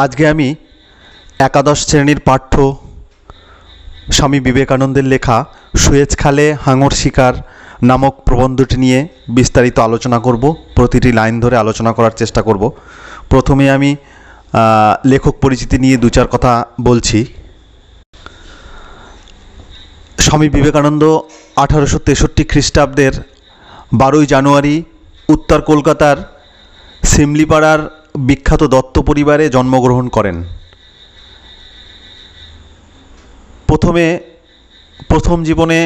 আজকে আমি একাদশ শ্রেণীর পাঠ্য স্বামী বিবেকানন্দের লেখা সুয়েজ খালে হাঙর শিকার নামক প্রবন্ধটি নিয়ে বিস্তারিত আলোচনা করব। প্রতিটি লাইন ধরে আলোচনা করার চেষ্টা করব। প্রথমে আমি লেখক পরিচিতি নিয়ে দু চার কথা বলছি। স্বামী বিবেকানন্দ 1863 খ্রিস্টাব্দের 12ই জানুয়ারি উত্তর কলকাতার সিমলিপাড়ার বিখ্যাত দত্ত পরিবারে জন্মগ্রহণ করেন। প্রথম জীবনে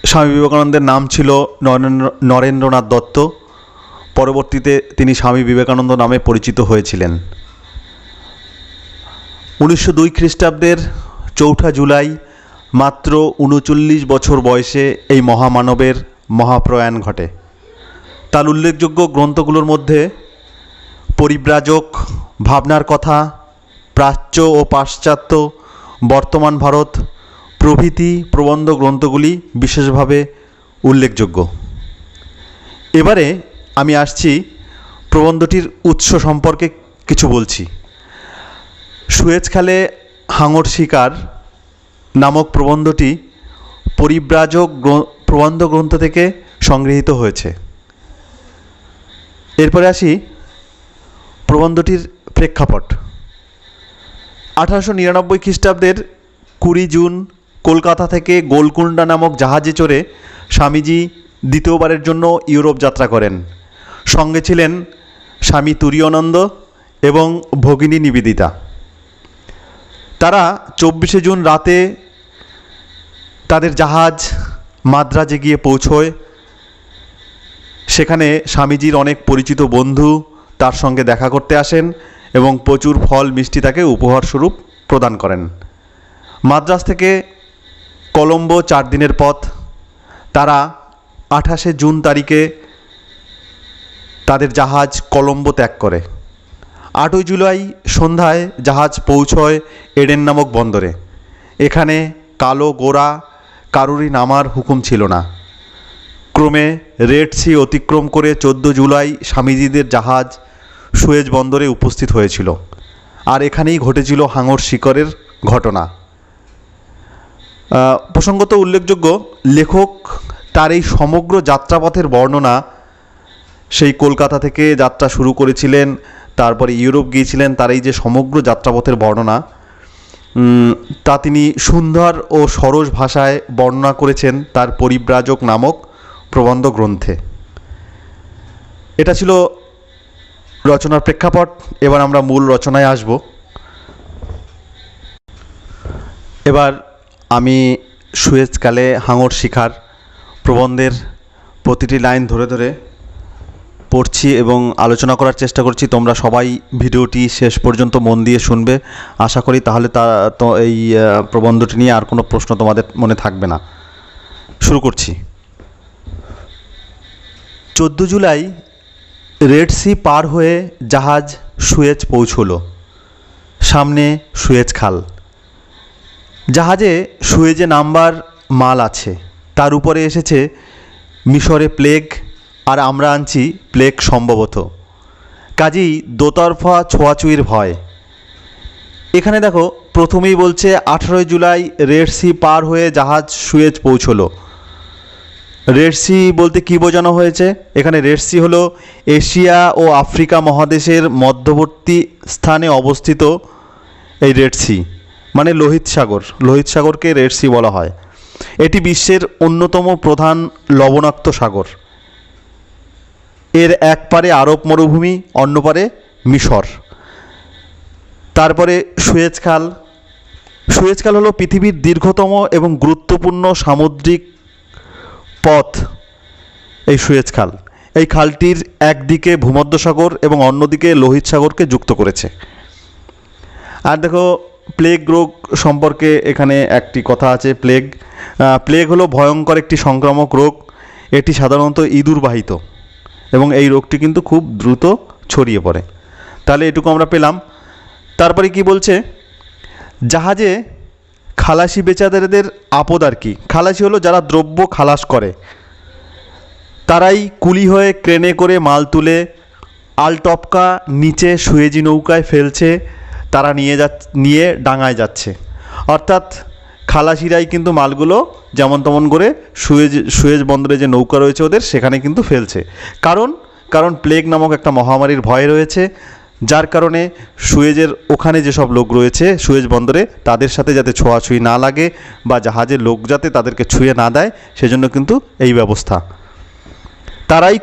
স্বামী বিবেকানন্দের নাম ছিল নরেন্দ্রনাথ দত্ত। পরবর্তীতে তিনি স্বামী বিবেকানন্দ নামে পরিচিত হয়েছিলেন। 1902 খ্রিস্টাব্দের 4 জুলাই মাত্র 39 বছর বয়সে এই মহামানবের মহাপ্রয়াণ ঘটে। তার উল্লেখযোগ্য গ্রন্থগুলোর মধ্যে পরিব্রাজক, ভাবনার কথা, প্রাচ্য ও পাশ্চাত্য, বর্তমান ভারত প্রভৃতি প্রবন্ধ গ্রন্থগুলি বিশেষভাবে উল্লেখযোগ্য। এবারে আমি আসছি প্রবন্ধটির উৎস সম্পর্কে কিছু বলছি। সুয়েজ খালে হাঙর শিকার নামক প্রবন্ধটি পরিব্রাজক প্রবন্ধ গ্রন্থ থেকে সংগৃহীত হয়েছে। এরপরে আসি প্রবন্ধটির প্রেক্ষাপট। 1899 খ্রিস্টাব্দের 20 জুন কলকাতা থেকে গোলকুন্ডা নামক জাহাজে চড়ে স্বামীজি দ্বিতীয়বারের জন্য ইউরোপ যাত্রা করেন। সঙ্গে ছিলেন স্বামী তুরীয়ানন্দ এবং ভগিনী নিবেদিতা। তারা 24 জুন রাতে তাদের জাহাজ মাদ্রাজে গিয়ে পৌঁছয়। সেখানে স্বামীজির অনেক পরিচিত বন্ধু তার সঙ্গে দেখা করতে আসেন এবং প্রচুর ফল মিষ্টি তাকে উপহার স্বরূপ প্রদান করেন। মাদ্রাজ থেকে কলম্বো 4 দিনের পথ। তারা 28 জুন তারিখে তাদের জাহাজ কলম্বো ত্যাগ করে। 8 জুলাই সন্ধ্যায় জাহাজ পৌঁছয় এডেন নামক বন্দরে। এখানে কালো গোরা কারুরই নামার হুকুম ছিল না। ক্রমে রেড সি অতিক্রম করে 14 জুলাই স্বামীজিদের জাহাজ সুয়েজ বন্দরে উপস্থিত হয়েছিল। আর এখানেই ঘটেছিল হাঙর শিকারের ঘটনা। প্রসঙ্গত উল্লেখযোগ্য, লেখক তার এই সমগ্র যাত্রাপথের বর্ণনা, সেই কলকাতা থেকে যাত্রা শুরু করেছিলেন, তারপরে ইউরোপ গিয়েছিলেন, তার এই যে সমগ্র যাত্রাপথের বর্ণনা, তা তিনি সুন্দর ও সরস ভাষায় বর্ণনা করেছেন তার পরিব্রাজক নামক প্রবন্ধ গ্রন্থে। এটা ছিল রচনার প্রেক্ষাপট। এবার আমরা মূল রচনায় আসব। এবার আমি সুয়েজ খালে হাঙর শিকার প্রবন্ধের প্রতিটি লাইন ধরে ধরে পড়ছি এবং আলোচনা করার চেষ্টা করছি। তোমরা সবাই ভিডিওটি শেষ পর্যন্ত মন দিয়ে শুনবে আশা করি, তাহলে তো এই প্রবন্ধটি নিয়ে আর কোনো প্রশ্ন তোমাদের মনে থাকবে না। শুরু করছি। 14 জুলাই রেড সি পার হয়ে জাহাজ সুয়েজ পৌঁছল। সামনে সুয়েজ খাল। জাহাজে সুয়েজে নাম্বার মাল আছে। তার উপরে এসেছে মিশরে প্লেগ, আর আমরা আনছি প্লেগ সম্ভবত। কাজেই দোতরফা ছোঁয়াছুঁয়ির ভয়। এখানে দেখো, প্রথমেই বলছে 18 জুলাই রেড সি পার হয়ে জাহাজ সুয়েজ পৌঁছল। রেড সি বলতে কী বোঝানো হয়েছে? এখানে রেড সি হলো এশিয়া ও আফ্রিকা মহাদেশের মধ্যবর্তী স্থানে অবস্থিত এই রেড সি, মানে লোহিত সাগর। লোহিত সাগরকে রেড সি বলা হয়। এটি বিশ্বের অন্যতম প্রধান লবণাক্ত সাগর। এর এক পারে আরব মরুভূমি, অন্য পারে মিশর। তারপরে সুয়েজ খাল। সুয়েজ খাল হলো পৃথিবীর দীর্ঘতম এবং গুরুত্বপূর্ণ সামুদ্রিক পথ এই সুয়েজ খাল। এই খালটির একদিকে ভূমধ্যসাগর এবং অন্যদিকে লোহিত সাগরকে যুক্ত করেছে। আর দেখো, প্লেগ রোগ সম্পর্কে এখানে একটি কথা আছে। প্লেগ হলো ভয়ঙ্কর একটি সংক্রামক রোগ। এটি সাধারণত ইঁদুরবাহিত এবং এই রোগটি কিন্তু খুব দ্রুত ছড়িয়ে পড়ে। তাহলে এটুকু আমরা পেলাম। তারপরে কি বলছে? জাহাজে খালাসি বেচারাদের আপদ আর কি। খালাসি হলো যারা দ্রব্য খালাস করে, তারাই কুলি হয়ে ক্রেনে করে মাল তুলে আলটপকা নিচে সুয়েজি নৌকায় ফেলছে। তারা নিয়ে ডাঙায় যাচ্ছে। অর্থাৎ খালাসিরাই কিন্তু মালগুলো যেমন তেমন করে সুয়েজ বন্দরে যে নৌকা রয়েছে ওদের সেখানে কিন্তু ফেলছে। কারণ প্লেগ নামক একটা মহামারীর ভয় রয়েছে, যার কারণে সুয়েজের ওখানে যেসব লোক রয়েছে সুয়েজ বন্দরে তাদের সাথে যাতে ছোঁয়াছুঁই না লাগে বা জাহাজের লোক যাতে তাদেরকে ছুঁয়ে না দেয়, সেজন্য কিন্তু এই ব্যবস্থা। তারাই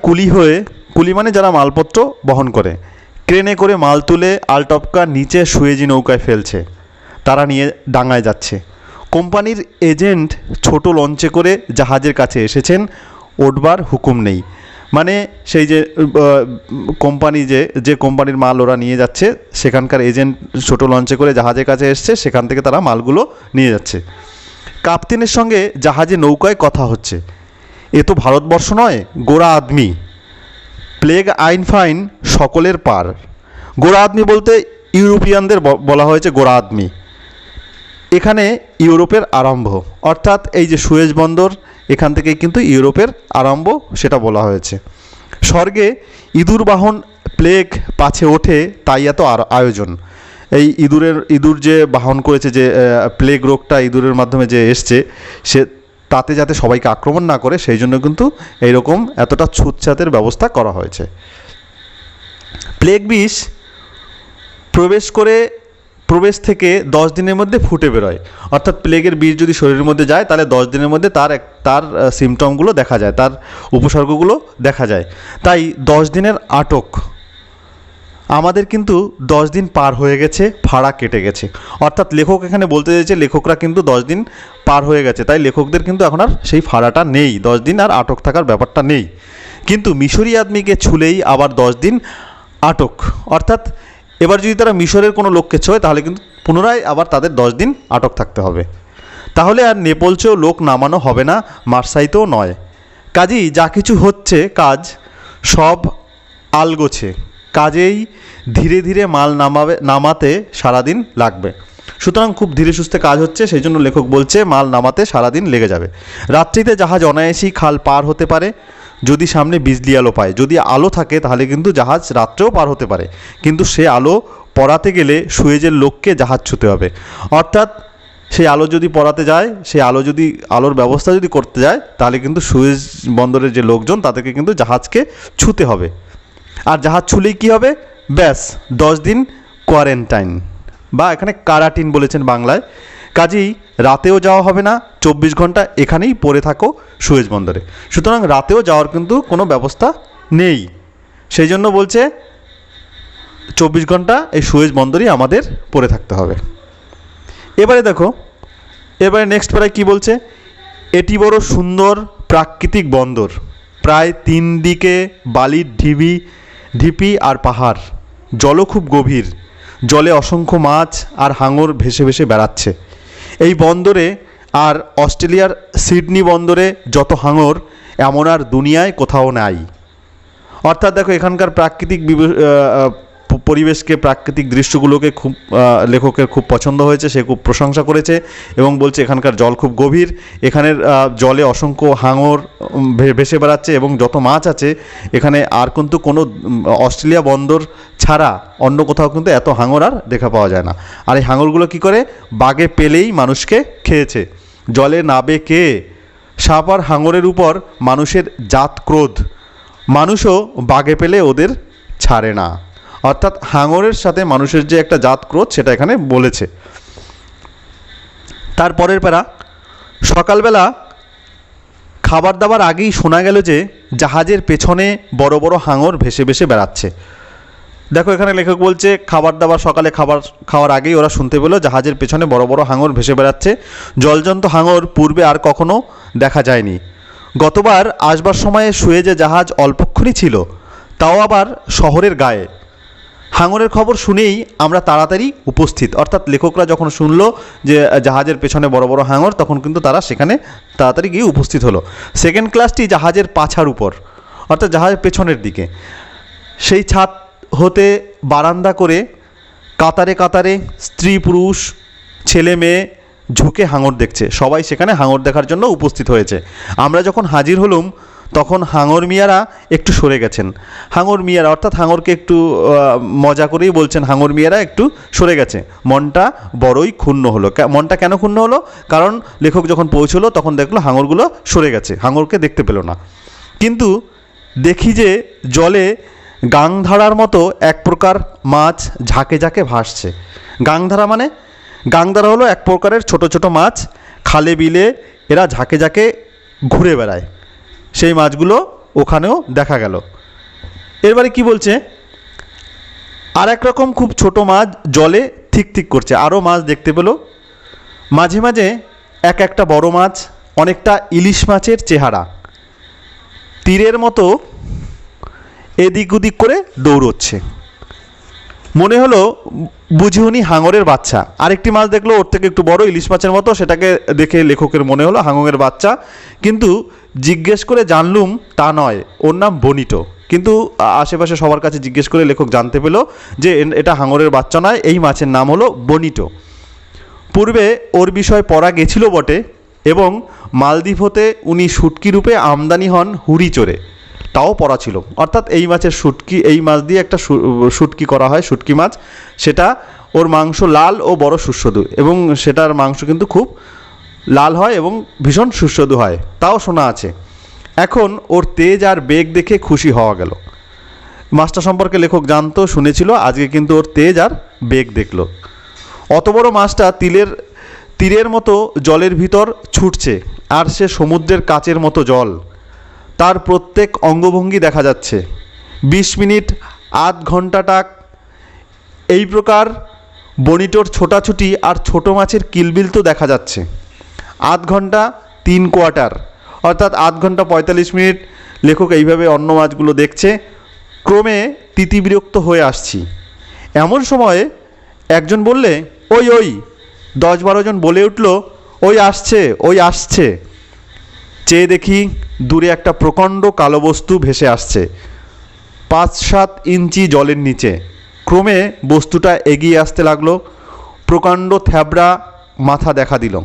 কুলি মানে যারা মালপত্র বহন করে, ক্রেনে করে মাল তুলে আলটপকা নিচে সুয়েজি নৌকায় ফেলছে, তারা নিয়ে ডাঙায় যাচ্ছে। কোম্পানির এজেন্ট ছোট লঞ্চে করে জাহাজের কাছে এসেছেন, ওঠবার হুকুম নেই। মানে সেই যে কোম্পানি যে কোম্পানির মাল ওরা নিয়ে যাচ্ছে সেখানকার এজেন্ট ছোট লঞ্চে করে জাহাজের কাছে এসছে, সেখান থেকে তারা মালগুলো নিয়ে যাচ্ছে। কাপ্তেনের সঙ্গে জাহাজে নৌকায় কথা হচ্ছে। এ তো ভারতবর্ষ নয়, গোড়া আদমি, প্লেগ আইন ফাইন সকলের পার। গোড়া আদমি বলতে ইউরোপিয়ানদের বলা হয়েছে গোড়া আদমি। এখানে ইউরোপের আরম্ভ, অর্থাৎ এই যে সুয়েজ বন্দর এখান থেকেই কিন্তু ইউরোপের আরম্ভ, সেটা বলা হয়েছে। স্বর্গে ইঁদুর বাহন প্লেগ পাছে ওঠে, তাই এত আয়োজন। এই ইঁদুর যে বাহন করেছে, যে প্লেগ রোগটা ইঁদুরের মাধ্যমে যে এসছে, সে তাতে যাতে সবাইকে আক্রমণ না করে সেই জন্য কিন্তু এইরকম এতটা ছুতছাতের ব্যবস্থা করা হয়েছে। প্লেগ বিষ প্রবেশ থেকে 10 দিনের মধ্যে ফুটে বেরোয়। অর্থাৎ প্লেগের বিষ যদি শরীরের মধ্যে যায় তাহলে 10 দিনের মধ্যে তার সিমটমগুলো দেখা যায়, তার উপসর্গগুলো দেখা যায়। তাই 10 দিনের আটক। আমাদের কিন্তু 10 দিন পার হয়ে গেছে, ভাড়া কেটে গেছে। অর্থাৎ লেখক এখানে বলতে চাইছে লেখকরা কিন্তু 10 দিন পার হয়ে গেছে, তাই লেখকদের কিন্তু এখন আর সেই ভাড়াটা নেই, 10 দিন আর আটক থাকার ব্যাপারটা নেই। কিন্তু মিশরি আদমিকে ছুলেই আবার 10 দিন আটক। অর্থাৎ এবার যদি তারা মিশরের কোনো লোককে ছোঁয় তাহলে কিন্তু পুনরায় আবার তাদের 10 দিন আটক থাকতে হবে। তাহলে আর নেপলসেও লোক নামানো হবে না, মার্সাইতেও নয়। কাজেই যা কিছু হচ্ছে কাজ সব আলগোছে, কাজেই ধীরে ধীরে মাল নামাতে সারাদিন লাগবে। সুতরাং খুব ধীরে সুস্থে কাজ হচ্ছে, সেই জন্য লেখক বলছে মাল নামাতে সারাদিন লেগে যাবে। রাত্রিতে জাহাজ অনায়াসেই খাল পার হতে পারে যদি সামনে বিজলি আলো পায়। যদি আলো থাকে তাহলে কিন্তু জাহাজ রাত্রেও পার হতে পারে, কিন্তু সে আলো পড়াতে গেলে সুয়েজের লোককে জাহাজ ছুঁতে হবে। অর্থাৎ সেই আলো যদি পড়াতে যায়, সেই আলোর ব্যবস্থা যদি করতে যায়, তাহলে কিন্তু সুয়েজ বন্দরের যে লোকজন তাদেরকে কিন্তু জাহাজকে ছুঁতে হবে। আর জাহাজ ছুলেই কী হবে? ব্যাস 10 দিন কোয়ারেন্টাইন, বা এখানে কারাটিন বলেছেন বাংলায়। কাজেই রাতেও যাওয়া হবে না, 24 ঘন্টা এখানেই পড়ে থাকো সুয়েজ বন্দরে। সুতরাং রাতেও যাওয়ার কিন্তু কোনো ব্যবস্থা নেই, সেই জন্য বলছে 24 ঘন্টা এই সুয়েজ বন্দরই আমাদের পড়ে থাকতে হবে। এবারে নেক্সট প্যারায় কী বলছে? এটি বড় সুন্দর প্রাকৃতিক বন্দর, প্রায় 3 দিকে বালির ঢিপি আর পাহাড়, জলও খুব গভীর, জলে অসংখ্য মাছ আর হাঙর ভেসে ভেসে বেড়াচ্ছে। এই বন্দরে আর অস্ট্রেলিয়ার সিডনি বন্দরে যত হাঙর এমন আর দুনিয়ায় কোথাও নাই। অর্থাৎ দেখো, এখানকার প্রাকৃতিক পরিবেশকে, প্রাকৃতিক দৃশ্যগুলোকে খুব লেখকের খুব পছন্দ হয়েছে, সে খুব প্রশংসা করেছে এবং বলছে এখানকার জল খুব গভীর, এখানের জলে অসংখ্য হাঙর ভেসে বেড়াচ্ছে এবং যত মাছ আছে এখানে আর কিন্তু কোনো অস্ট্রেলিয়া বন্দর ছাড়া অন্য কোথাও কিন্তু এত হাঙর আর দেখা পাওয়া যায় না। আর এই হাঙরগুলো কী করে? বাগে পেলেই মানুষকে খেয়েছে। জলে নাবে কে? সাপ আর হাঙরের উপর মানুষের জাত ক্রোধ, মানুষও বাগে পেলে ওদের ছাড়ে না। অর্থাৎ হাঙরের সাথে মানুষের যে একটা জাত ক্রোধ সেটা এখানে বলেছে। তারপরের প্যারা, সকালবেলা খাবার দাবার আগেই শোনা গেল যে জাহাজের পেছনে বড় বড় হাঙর ভেসে ভেসে বেড়াচ্ছে। দেখো, এখানে লেখক বলছে সকালে খাবার খাওয়ার আগেই ওরা শুনতে পেলো জাহাজের পেছনে বড় বড় হাঙর ভেসে বেড়াচ্ছে। জলজন্ত হাঙর পূর্বে আর কখনো দেখা যায়নি। গতবার আসবার সময়ে সুয়েজে জাহাজ অল্পক্ষণই ছিল, তাও আবার শহরের গায়ে। হাঙরের খবর শুনেই আমরা তাড়াতাড়ি উপস্থিত। অর্থাৎ লেখকরা যখন শুনলো যে জাহাজের পেছনে বড় বড় হাঙর, তখন কিন্তু তারা সেখানে তাড়াতাড়ি গিয়ে উপস্থিত হলো। সেকেন্ড ক্লাসটি জাহাজের পাছার উপর, অর্থাৎ জাহাজের পেছনের দিকে। সেই ছাদ হতে বারান্দা করে কাতারে কাতারে স্ত্রী পুরুষ ছেলে মেয়ে ঝুঁকে হাঙর দেখছে। সবাই সেখানে হাঙর দেখার জন্য উপস্থিত হয়েছে। আমরা যখন হাজির হলুম তখন হাঙর মিয়ারা একটু সরে গেছেন। হাঙর মিয়ারা অর্থাৎ হাঙরকে একটু মজা করেই বলছেন, হাঙর মিয়ারা একটু সরে গেছে। মনটা বড়ই ক্ষুণ্ণ হলো। মনটা কেন ক্ষুণ্ণ হলো? কারণ লেখক যখন পৌঁছলো তখন দেখলো হাঙরগুলো সরে গেছে, হাঙরকে দেখতে পেল না। কিন্তু দেখি যে জলে গাংধারার মতো এক প্রকার মাছ ঝাঁকে ঝাঁকে ভাসছে। গাংধারা মানে, গাংধারা হলো এক প্রকারের ছোট ছোট মাছ, খালে বিলে এরা ঝাঁকে ঝাঁকে ঘুরে বেড়ায়। সেই মাছগুলো ওখানেও দেখা গেল। এরবারে কি বলছে, আর এক রকম খুব ছোট মাছ জলে ঠিক ঠিক করছে। আরও মাছ দেখতে পেল। মাঝে মাঝে এক একটা বড় মাছ, অনেকটা ইলিশ মাছের চেহারা, তীরের মতো এদিক ওদিক করে দৌড়চ্ছে। মনে হলো বুঝি উনি হাঙরের বাচ্চা। আরেকটি মাছ দেখলো ওর থেকে একটু বড়, ইলিশ মাছের মতো, সেটাকে দেখে লেখকের মনে হলো হাঙরের বাচ্চা। কিন্তু জিজ্ঞেস করে জানলুম তা নয়, ওর নাম বনিটো। কিন্তু আশেপাশে সবার কাছে জিজ্ঞেস করে লেখক জানতে পেল যে এটা হাঙরের বাচ্চা নয়, এই মাছের নাম হলো বনিটো। পূর্বে ওর বিষয় পড়া গেছিল বটে, এবং মালদ্বীপ হতে উনি শুটকি রূপে আমদানি হন হুড়ি চড়ে, তাও পড়া ছিল। অর্থাৎ এই মাছের শুটকি, এই মাছ দিয়ে একটা শুটকি করা হয়, শুটকি মাছ। সেটা ওর মাংস লাল ও বড় সুস্বাদু, এবং সেটার মাংস কিন্তু খুব লাল হয় এবং ভীষণ সুস্বাদু হয়, তাও শোনা আছে। এখন ওর তেজ আর বেগ দেখে খুশি হওয়া গেল। মাছটা সম্পর্কে লেখক জানতো, শুনেছিল, আজকে কিন্তু ওর তেজ আর বেগ দেখলো। অত বড় মাছটা তীরের মতো জলের ভিতর ছুটছে, আর সে সমুদ্রের কাচের মতো জল। তার প্রত্যেক অঙ্গভঙ্গি দেখা যাচ্ছে। 20 মিনিট আধ ঘন্টাটাক এই প্রকার বনিটোর ছোটাছুটি আর ছোট মাছের কিলবিল তো দেখা যাচ্ছে। আধ ঘন্টা 3 কোয়ার্টার, অর্থাৎ আধ ঘন্টা 45 মিনিট লেখক এইভাবে অন্য মাছগুলো দেখছে। ক্রমে তিতিবিরক্ত হয়ে আসছি। এমন সময়ে একজন বললে, ওই ওই 10-12 জন বলে উঠল, ওই আসছে, ওই আসছে। চেয়ে দেখি দূরে একটা প্রকাণ্ড কালো বস্তু ভেসে আসছে 5-7 ইঞ্চি জলের নিচে। ক্রমে বস্তুটা এগিয়ে আসতে লাগলো। প্রকাণ্ড থ্যাবড়া মাথা দেখা দিল।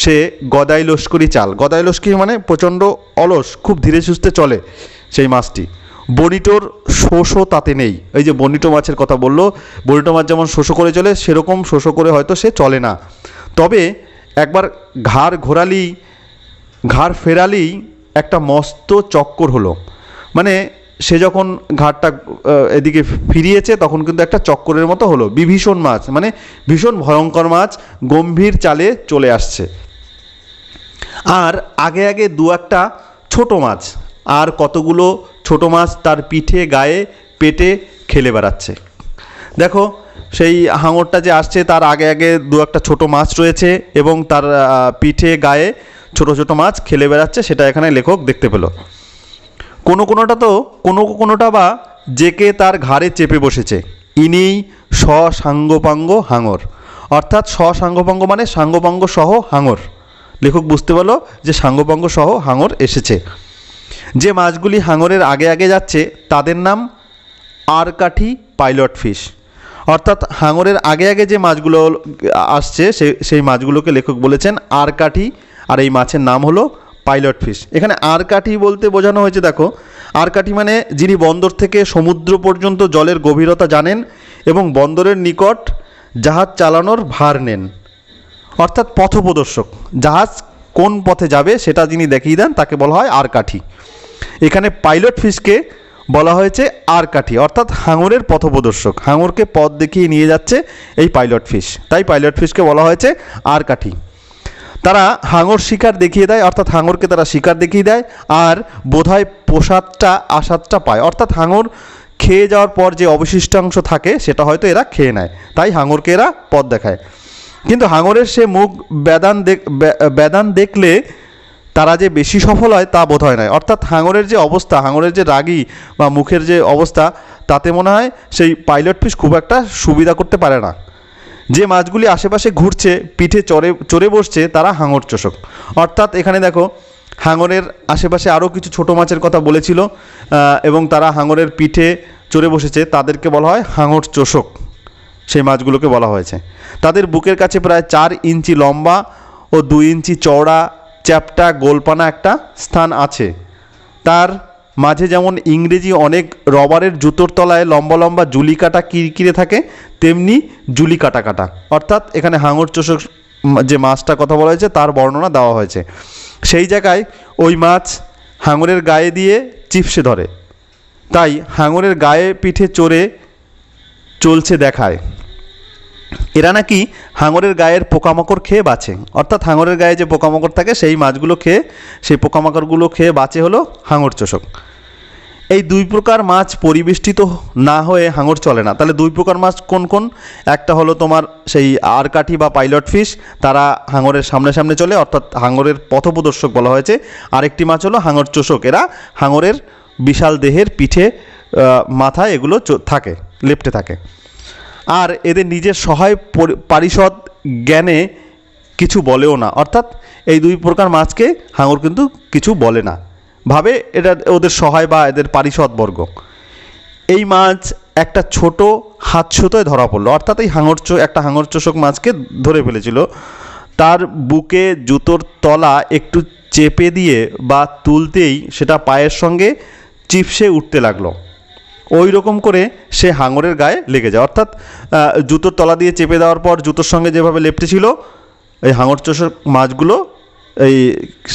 সে গদাই লস্করি চাল। গদাই লস্করি মানে প্রচণ্ড অলস, খুব ধীরে সুস্থে চলে সেই মাছটি। বনিটোর শোষও তাতে নেই। এই যে বনিটো মাছের কথা বললো, বনিটো মাছ যেমন শোষো করে চলে, সেরকম শোষো করে হয়তো সে চলে না। তবে একবার ঘাড় ফেরালেই একটা মস্ত চক্কর হলো। মানে সে যখন ঘাড়টা এদিকে ফিরিয়েছে তখন কিন্তু একটা চক্করের মতো হলো। বিভীষণ মাছ মানে ভীষণ ভয়ঙ্কর মাছ, গম্ভীর চালে চলে আসছে। আর আগে আগে 2-1টা ছোটো মাছ, আর কতগুলো ছোটো মাছ তার পিঠে, গায়ে, পেটে খেলে বেড়াচ্ছে। দেখো সেই হাঙরটা যে আসছে তার আগে আগে 2-1টা ছোটো মাছ রয়েছে, এবং তার পিঠে, গায়ে ছোটো ছোটো মাছ খেলে বেড়াচ্ছে, সেটা এখানে লেখক দেখতে পেল। কোনোটা বা জেকে তার ঘাড়ে চেপে বসেছে। ইনিই সাঙ্গপাঙ্গ হাঙর, অর্থাৎ সাঙ্গপাঙ্গ মানে সাঙ্গপাঙ্গ সহ হাঙর। লেখক বুঝতে পারল যে সাঙ্গপাঙ্গ সহ হাঙর এসেছে। যে মাছগুলি হাঙরের আগে আগে যাচ্ছে তাদের নাম আরকাঠি পাইলট ফিশ। অর্থাৎ হাঙরের আগে আগে যে মাছগুলো আসছে সেই মাছগুলোকে লেখক বলেছেন আরকাঠি, আর এই মাছের নাম হলো পাইলট ফিশ। এখানে আরকাঠি বলতে বোঝানো হয়েছে, দেখো আরকাঠি মানে যিনি বন্দর থেকে সমুদ্র পর্যন্ত জলের গভীরতা জানেন এবং বন্দরের নিকট জাহাজ চালানোর ভার নেন, অর্থাৎ পথপ্রদর্শক। জাহাজ কোন পথে যাবে সেটা যিনি দেখিয়ে দেন তাকে বলা হয় আরকাঠি। এখানে পাইলট ফিশকে বলা হয়েছে আরকাঠি, অর্থাৎ হাঙরের পথপ্রদর্শক। হাঙরকে পথ দেখিয়ে নিয়ে যাচ্ছে এই পাইলট ফিশ, তাই পাইলট ফিশকে বলা হয়েছে আরকাঠি। তারা হাঙর শিকার দেখিয়ে দেয়, অর্থাৎ হাঙরকে তারা শিকার দেখিয়ে দেয়, আর বোধহয় আসাদটা পায়, অর্থাৎ হাঙর খেয়ে যাওয়ার পর যে অবশিষ্টাংশ থাকে সেটা হয়তো এরা খেয়ে নেয়, তাই হাঙরকে এরা পথ দেখায়। কিন্তু হাঙরের সে মুখ বেদান দেখলে তারা যে বেশি সফল হয় তা বোধ হয় নয়। অর্থাৎ হাঙরের যে অবস্থা, হাঙরের যে রাগী বা মুখের যে অবস্থা, তাতে মনে হয় সেই পাইলট ফিশ খুব একটা সুবিধা করতে পারে না। যে মাছগুলি আশেপাশে ঘুরছে, পিঠে চড়ে বসছে, তারা হাঙর চোষক। অর্থাৎ এখানে দেখো হাঙরের আশেপাশে আরও কিছু ছোটো মাছের কথা বলেছিল, এবং তারা হাঙরের পিঠে চড়ে বসেছে, তাদেরকে বলা হয় হাঙর চোষক। সেই মাছগুলোকে বলা হয়েছে। তাদের বুকের কাছে প্রায় 4 ইঞ্চি লম্বা ও 2 ইঞ্চি চওড়া চ্যাপ্টা গোলপানা একটা স্থান আছে। তার মাঝে যেমন ইংরেজি অনেক রবারের জুতোর তলায় লম্বা লম্বা জুলি কাটা কিরকিরে থাকে, তেমনি জুলি কাটা কাটা, অর্থাৎ এখানে হাঙর চোষক যে মাছটার কথা বলা হয়েছে তার বর্ণনা দেওয়া হয়েছে। সেই জায়গায় ওই মাছ হাঙরের গায়ে দিয়ে চিপসে ধরে, তাই হাঙরের গায়ে পিঠে চড়ে চলছে দেখায়। এরা নাকি হাঙরের গায়ের পোকামাকড় খেয়ে বাঁচে, অর্থাৎ হাঙরের গায়ে যে পোকামাকড় থাকে সেই মাছগুলো খেয়ে, সেই পোকামাকড়গুলো খেয়ে বাঁচে হলো হাঙর চোষক। এই দুই প্রকার মাছ পরিবেষ্টিত না হয়ে হাঙর চলে না। তাহলে দুই প্রকার মাছ কোন কোন? একটা হলো তোমার সেই আরকাঠি বা পাইলট ফিশ, তারা হাঙরের সামনে সামনে চলে, অর্থাৎ হাঙরের পথপ্রদর্শক বলা হয়েছে। আরেকটি মাছ হলো হাঙর চোষক, এরা হাঙরের বিশাল দেহের পিঠে মাথায় এগুলো থাকে, লেপ্টে থাকে। আর এদের নিজের সহায় পারিষদ জ্ঞানে কিছু বলেও না, অর্থাৎ এই দুই প্রকার মাছকে হাঙর কিন্তু কিছু বলে না, ভাবে এটা ওদের সহায় বা এদের পারিষদ বর্গ। এই মাছ একটা ছোট হাতছুতোয় ধরা পড়লো, অর্থাৎ এই একটা হাঙর চোষক মাছকে ধরে ফেলেছিল। তার বুকে জুতোর তলা একটু চেপে দিয়ে বা তুলতেই সেটা পায়ের সঙ্গে চিপসে উঠতে লাগলো। ওই রকম করে সে হাঙরের গায়ে লেগে যায়, অর্থাৎ জুতোর তলা দিয়ে চেপে দেওয়ার পর জুতোর সঙ্গে যেভাবে লেপ্টে ছিল এই হাঙর চোষক মাছগুলো এই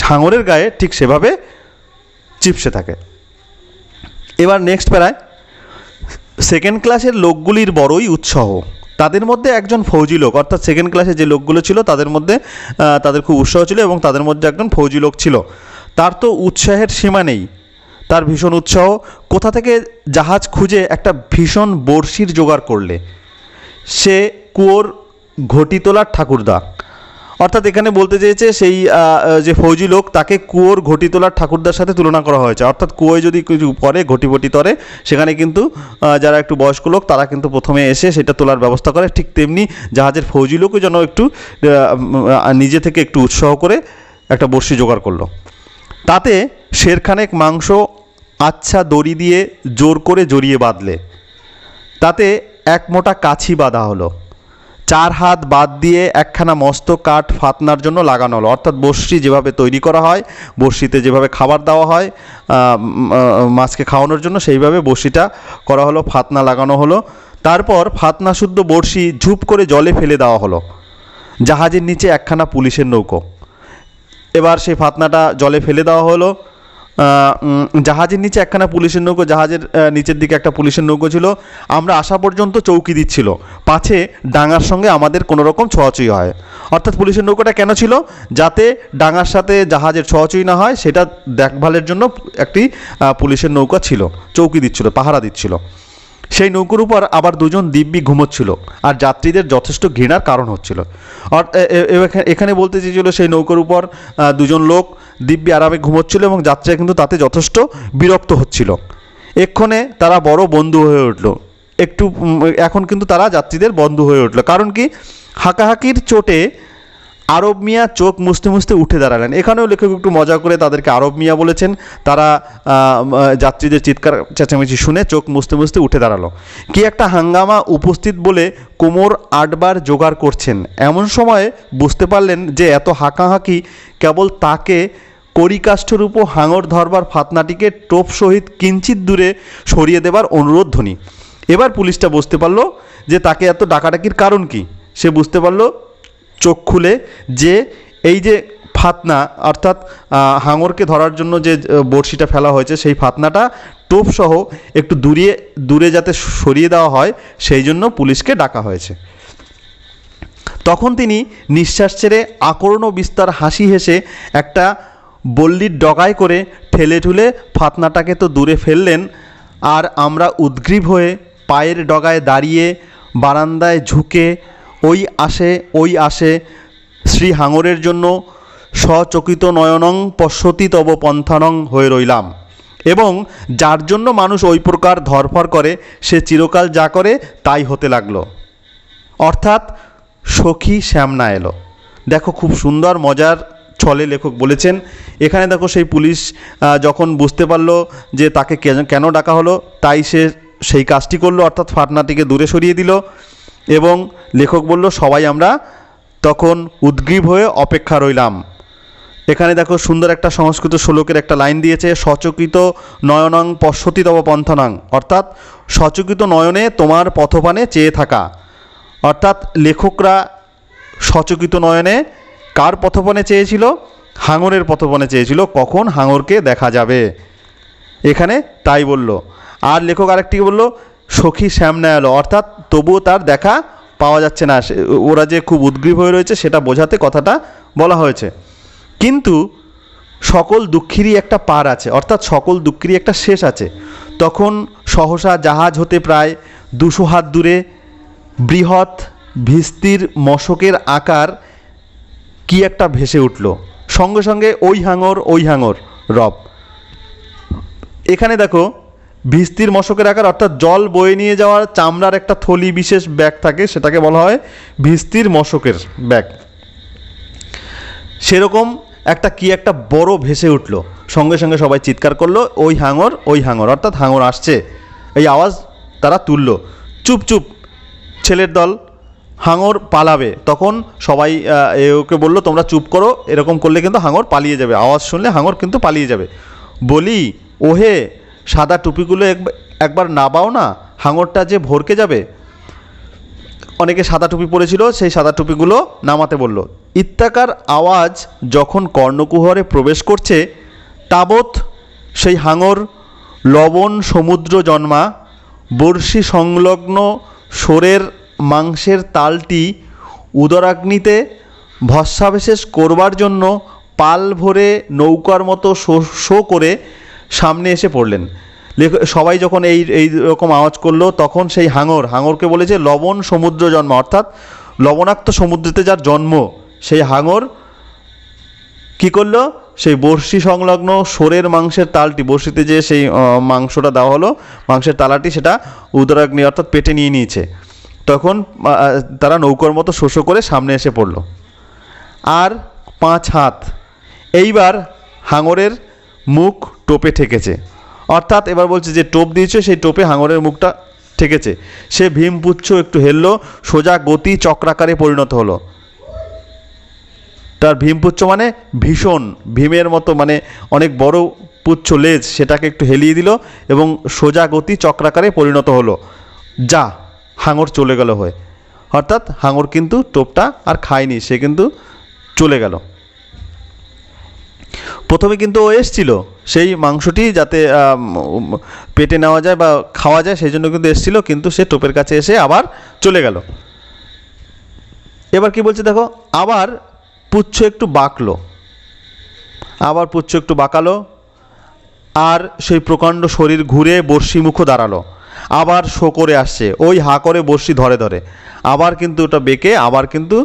হাঙরের গায়ে ঠিক সেভাবে চিপসে থাকে। এবার নেক্সট প্যারায়, সেকেন্ড ক্লাসের লোকগুলির বড়ই উৎসাহ। তাদের মধ্যে একজন ফৌজি লোক, অর্থাৎ সেকেন্ড ক্লাসে যে লোকগুলো ছিল তাদের মধ্যে তাদের খুব উৎসাহ ছিল, এবং তাদের মধ্যে একজন ফৌজি লোক ছিল। তার তো উৎসাহের সীমা নেই, তার ভীষণ উৎসাহ। কোথা থেকে জাহাজ খুঁজে একটা ভীষণ বড়শির জোগাড় করলে। সে কুয়োর ঘটি তোলার ঠাকুরদা, অর্থাৎ এখানে বলতে চেয়েছে সেই যে ফৌজি লোক তাকে কুয়োর ঘটি তোলার ঠাকুরদার সাথে তুলনা করা হয়েছে। অর্থাৎ কুয়োয় যদি কিছু পরে ঘটি বটি তরে, সেখানে কিন্তু যারা একটু বয়স্ক লোক তারা কিন্তু প্রথমে এসে সেটা তোলার ব্যবস্থা করে, ঠিক তেমনি জাহাজের ফৌজি লোকও যেন একটু নিজে থেকে একটু উৎসাহ করে একটা বড়শি জোগাড় করলো। তাতে শেরখানেক মাংস আচ্ছা দড়ি দিয়ে জোর করে জড়িয়ে বাঁধলে, তাতে এক মোটা কাছি বাঁধা হলো, 4 হাত বাদ দিয়ে একখানা মস্ত কাঠ ফাতনার জন্য লাগানো হলো। অর্থাৎ বড়শি যেভাবে তৈরি করা হয়, বড়শিতে যেভাবে খাবার দেওয়া হয় মাছকে খাওয়ানোর জন্য, সেইভাবে বড়শিটা করা হলো, ফাতনা লাগানো হলো। তারপর ফাতনা শুদ্ধ বড়শি ঝুপ করে জলে ফেলে দেওয়া হলো। জাহাজের নিচে একখানা পুলিশের নৌকো। এবার সেই ফাতনাটা জলে ফেলে দেওয়া হলো। জাহাজের নিচে একখানা পুলিশের নৌকো, জাহাজের নিচের দিকে একটা পুলিশের নৌকো ছিল। আমরা আসা পর্যন্ত চৌকি দিচ্ছিল, পাছে ডাঙার সঙ্গে আমাদের কোনো রকম ছোঁয়াছুঁই হয়। অর্থাৎ পুলিশের নৌকোটা কেন ছিল? যাতে ডাঙার সাথে জাহাজের ছোঁয়াছুঁই না হয়, সেটা দেখভালের জন্য একটি পুলিশের নৌকা ছিল, চৌকি দিচ্ছিল, পাহারা দিচ্ছিল। সেই নৌকোর উপর আবার দুজন দিব্যি ঘুমোচ্ছিল, আর যাত্রীদের যথেষ্ট ঘৃণার কারণ হচ্ছিল। এখানে বলতে চেয়েছিল সেই নৌকোর উপর দুজন লোক দিব্যি আরামে ঘুমোচ্ছিল, এবং যাত্রীরা কিন্তু তাতে যথেষ্ট বিরক্ত হচ্ছিল। এক্ষণে তারা বড় বন্ধু হয়ে উঠল। এখন কিন্তু তারা যাত্রীদের বন্ধু হয়ে উঠল। কারণ কি? হাঁকাহাঁকির চোটে আরব মিয়া চোখ মুছতে মুছতে উঠে দাঁড়ালেন। এখানেও লেখক একটু মজা করে তাদেরকে আরব মিয়া বলেছেন। তারা যাত্রীদের চিৎকার চেঁচামেচি শুনে চোখ মুছতে মুছতে উঠে দাঁড়ালো। কি একটা হাঙ্গামা উপস্থিত বলে কোমর 8 বার জোগাড় করছেন। এমন সময়ে বুঝতে পারলেন যে এত হাঁকাহাঁকি কেবল তাকে কড়িকাষ্ঠরূপ হাঙর ধরবার ফাতনাটিকে টোপ সহিত কিঞ্চিত দূরে সরিয়ে দেবার অনুরোধ ধ্বনি। এবার পুলিশটা বুঝতে পারলো যে তাকে এত ডাকাডাকির কারণ কি। সে বুঝতে পারলো চোখ খুলে যে এই যে ফাতনা, অর্থাৎ হাঙরকে ধরার জন্য যে বড়শিটা ফেলা হয়েছে, সেই ফাতনাটা টোপসহ একটু দূরে যাতে সরিয়ে দেওয়া হয়, সেই জন্য পুলিশকে ডাকা হয়েছে। তখন তিনি নিঃশ্বাস ছেড়ে আকর্ণ বিস্তার হাসি হেসে একটা বল্লির ডগায় করে ঠেলে ঠুলে ফাতনাটাকে তো দূরে ফেললেন, আর আমরা উদ্গ্রীব হয়ে পায়ের ডগায় দাঁড়িয়ে বারান্দায় ঝুঁকে ওই আসে শ্রী হাঙরের জন্য সচকিত নয়নং পশ্যতি তব পন্থানং হয়ে রইলাম। এবং যার জন্য মানুষ ওই প্রকার ধরফর করে, সে চিরকাল যা করে তাই হতে লাগলো। অর্থাৎ সখী শ্যামনা এলো। দেখো খুব সুন্দর মজার ছলে লেখক বলেছেন। এখানে দেখো সেই পুলিশ যখন বুঝতে পারলো যে তাকে কেন ডাকা হলো, তাই সে সেই কাজটি করলো, অর্থাৎ ফাতনাটিকে দূরে সরিয়ে দিল। এবং লেখক বলল সবাই আমরা তখন উদ্গ্রীব হয়ে অপেক্ষা রইলাম। এখানে দেখো সুন্দর একটা সংস্কৃত শ্লোকের একটা লাইন দিয়েছে, সচকিত নয়নং পশ্যতি তব পন্থনাং, অর্থাৎ সচকিত নয়নে তোমার পথপানে চেয়ে থাকা। অর্থাৎ লেখকরা সচকিত নয়নে কার পথপানে চেয়েছিল? হাঙরের পথপানে চেয়েছিল, কখন হাঙরকে দেখা যাবে, এখানে তাই বলল। আর লেখক আরেকটি বলল সখী শ্যামনায়ালো, অর্থাৎ তবুও তার দেখা পাওয়া যাচ্ছে না, ওরা যে খুব উদ্গ্রীব হয়ে রয়েছে সেটা বোঝাতে কথাটা বলা হয়েছে। কিন্তু সকল দুঃখেরই একটা পার আছে, অর্থাৎ সকল দুঃখেরই একটা শেষ আছে। তখন সহসা জাহাজ হতে প্রায় 200 হাত দূরে বৃহৎ ভিস্তির মশকের আকার কি একটা ভেসে উঠল, সঙ্গে সঙ্গে ওই হাঙর রব। এখানে দেখো ভিস্তির মশকের আকার, অর্থাৎ জল বয়ে নিয়ে যাওয়ার চামড়ার একটা থলি বিশেষ ব্যাগ থাকে, সেটাকে বলা হয় ভিস্তির মশকের ব্যাগ। সেরকম একটা কি একটা বড় ভেসে উঠল, সঙ্গে সঙ্গে সবাই চিৎকার করলো ওই হাঙর, অর্থাৎ হাঙর আসছে, এই আওয়াজ তারা তুলল। চুপ চুপ ছেলের দল, হাঙর পালাবে। তখন সবাই ওকে বললো তোমরা চুপ করো, এরকম করলে কিন্তু হাঙর পালিয়ে যাবে, আওয়াজ শুনলে হাঙর কিন্তু পালিয়ে যাবে। বলি ওহে সাদা টুপিগুলো একবার নাবাও না, হাঙরটা যে ভরকে যাবে। অনেকে সাদা টুপি পরেছিল, সেই সাদা টুপিগুলো নামাতে বলল। ইত্যাকার আওয়াজ যখন কর্ণকুহরে প্রবেশ করছে, তাবৎ সেই হাঙর লবণ সমুদ্র জন্মা বর্ষি সংলগ্ন শোরের মাংসের তালটি উদরাগ্নিতে ভস্মাবশেষ করবার জন্য পাল ভরে নৌকার মতো শো করে সামনে এসে পড়লেন। সবাই যখন এই রকম আওয়াজ করলো, তখন সেই হাঙরকে বলেছে লবণ সমুদ্র জন্ম, অর্থাৎ লবণাক্ত সমুদ্রেতে যার জন্ম, সেই হাঙর কি করলো? সেই বর্ষি সংলগ্ন শোরের মাংসের তালটি, বর্ষিতে যে সেই মাংসটা দেওয়া হলো, মাংসের তালাটি, সেটা উদরাগ্নি অর্থাৎ পেটে নিয়ে নিয়েছে। তখন তারা নৌকার মতো শোষো করে সামনে এসে পড়ল। আর 5 হাত, এইবার হাঙরের মুখ টোপে ঠেকেছে, অর্থাৎ এবার বলছে যে টোপ দিয়েছে, সেই টোপে হাঙরের মুখটা ঠেকেছে। সে ভীমপুচ্ছ একটু হেললো, সোজা গতি চক্রাকারে পরিণত হলো। তার ভীমপুচ্ছ মানে ভীষণ, ভীমের মতো মানে অনেক বড় পুচ্ছ লেজ, সেটাকে একটু হেলিয়ে দিল এবং সোজা গতি চক্রাকারে পরিণত হলো। যা হাঙর চলে গেল হয়ে, অর্থাৎ হাঙর কিন্তু টোপটা আর খায়নি, সে কিন্তু চলে গেল। প্রথমে কিন্তু ও এসছিল সেই মাংসটি যাতে পেটে নেওয়া যায় বা খাওয়া যায়, সেই জন্য কিন্তু এসছিল, কিন্তু সে টোপের কাছে এসে আবার চলে গেল। এবার কি বলছে দেখো, আবার পুচ্ছ একটু বাঁকলো, আবার পুচ্ছ একটু বাঁকালো, আর সেই প্রকাণ্ড শরীর ঘুরে বর্ষি মুখো দাঁড়ালো, আবার শো করে আসছে, ওই হা করে বর্ষি ধরে ধরে, আবার কিন্তু ওটা বেঁকে আবার কিন্তু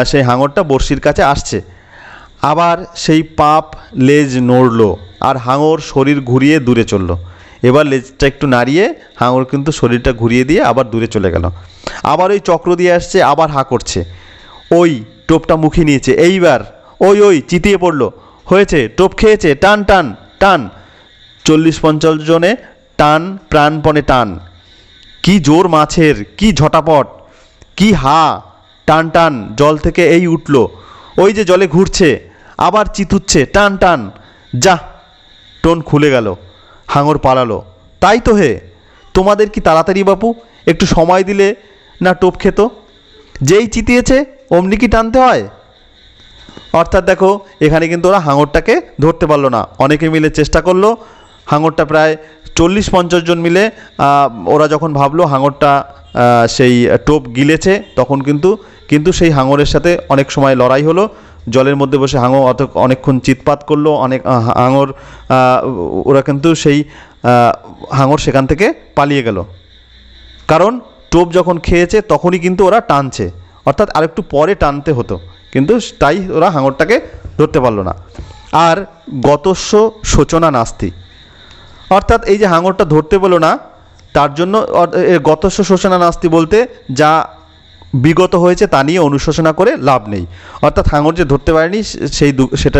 সেই হাঙরটা বর্ষির কাছে আসছে। আবার সেই পাপ লেজ নড়ল, আর হাঙর শরীর ঘুরিয়ে দূরে চলল। এবার লেজটা একটু নাড়িয়ে হাঙর কিন্তু শরীরটা ঘুরিয়ে দিয়ে আবার দূরে চলে গেল। আবার ওই চক্র দিয়ে আসছে, আবার হা করছে, ওই টোপটা মুখে নিয়েছে। এইবার ওই চিতিয়ে পড়লো, হয়েছে, টোপ খেয়েছে, টান টান টান। 40-50 জনে টান, প্রাণপণে টান। কি জোর মাছের, কি ঝটাপট, কি হা, টান টান জল থেকে এই উঠল, ওই যে জলে ঘুরছে, আবার চিতুচ্ছে, টান টান। যা, টোন খুলে গেল, হাঙর পালালো। তাই তো হে, তোমাদের কি তাড়াতাড়ি বাপু, একটু সময় দিলে না টোপ খেত, যেই চিতিয়েছে অমনি কি টানতে হয়। অর্থাৎ দেখো এখানে কিন্তু ওরা হাঙরটাকে ধরতে পারলো না, অনেকে মিলে চেষ্টা করলো, হাঙরটা প্রায় 40-50 জন মিলে ওরা যখন ভাবলো হাঙরটা সেই টোপ গিলেছে, তখন কিন্তু সেই হাঙরের সাথে অনেক সময় লড়াই হলো। জলের মধ্যে বসে হাঙর অনেকক্ষণ চিৎপাত করলো, অনেক হাঙর, ওরা কিন্তু সেই হাঙর সেখান থেকে পালিয়ে গেল, কারণ টোপ যখন খেয়েছে তখনই কিন্তু ওরা টানছে, অর্থাৎ আরেকটু পরে টানতে হতো, কিন্তু তাই ওরা হাঙরটাকে ধরতে পারলো না। আর গতস্য শোচনা নাস্তি, অর্থাৎ এই যে হাঙরটা ধরতে পেলো না, তার জন্য গতস্য শোচনা নাস্তি বলতে যা বিগত হয়েছে তা নিয়ে অনুশোচনা করে লাভ নেই। অর্থাৎ হাঙর যে ধরতে পারেনি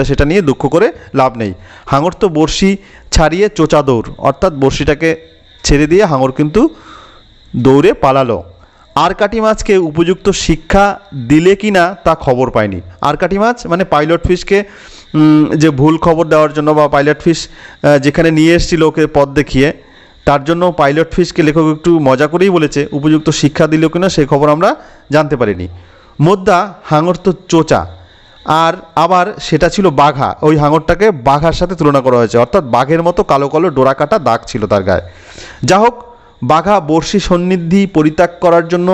সেটা নিয়ে দুঃখ করে লাভ নেই। হাঙর তো বড়শি ছাড়িয়ে চোচা দৌড়, অর্থাৎ বড়শিটাকে ছেড়ে দিয়ে হাঙর কিন্তু দৌড়ে পালালো। আরকাটি মাছকে উপযুক্ত শিক্ষা দিলে কি না তা খবর পায়নি। আরকাটি মাছ মানে পাইলট ফিশকে যে ভুল খবর দেওয়ার জন্য বা পাইলট ফিশ যেখানে নিয়ে এসেছিল ওকে পথ দেখিয়ে, তার জন্য পাইলট ফিশকে লেখক একটু মজা করেই বলেছে, উপযুক্ত শিক্ষা দিল কিনা সেই খবর আমরা জানতে পারিনি। মোদ্দা হাঙর তো চোচা, আর আবার সেটা ছিল বাঘা, ওই হাঙরটাকে বাঘার সাথে তুলনা করা হয়েছে, অর্থাৎ বাঘের মতো কালো কালো ডোরা কাটা দাগ ছিল তার গায়ে। যা হোক, বাঘা বর্ষি সন্নিধি পরিত্যাগ করার জন্য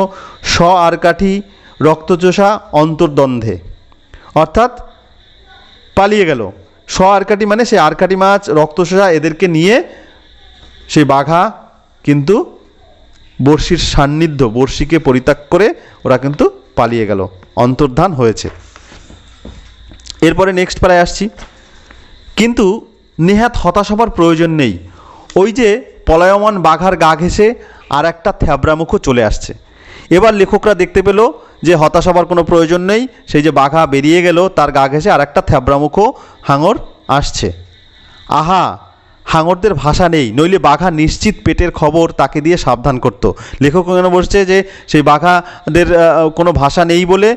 আর কাঠি রক্তচোষা অন্তর্দ্বন্দ্বে, অর্থাৎ পালিয়ে গেল। আর কাঠি মানে সেই আরকাঠি মাছ, রক্তচোষা এদেরকে নিয়ে সেই বাঘা কিন্তু বর্ষির সান্নিধ্য, বর্ষিকে পরিত্যাগ করে ওরা কিন্তু পালিয়ে গেল, অন্তর্ধান হয়েছে। এরপরে নেক্সট পাড়ায় আসছি। কিন্তু নেহাত হতাশ হবার প্রয়োজন নেই, ওই যে পলায়মান বাঘার গা ঘেঁষে আর একটা থ্যাবড়ামুখও চলে আসছে। এবার লেখকরা দেখতে পেল যে হতাশ হবার কোনো প্রয়োজন নেই, সেই যে বাঘা বেরিয়ে গেল তার গা ঘেঁষে আর একটা থ্যাবড়ামুখও হাঙর আসছে। আহা, হাঙরদের ভাষা নেই, নইলে বাঘা নিশ্চিত পেটের খবর তাকে দিয়ে সাবধান করত। লেখক কেন বলছে যে সেই বাঘাদের কোনো ভাষা নেই বলে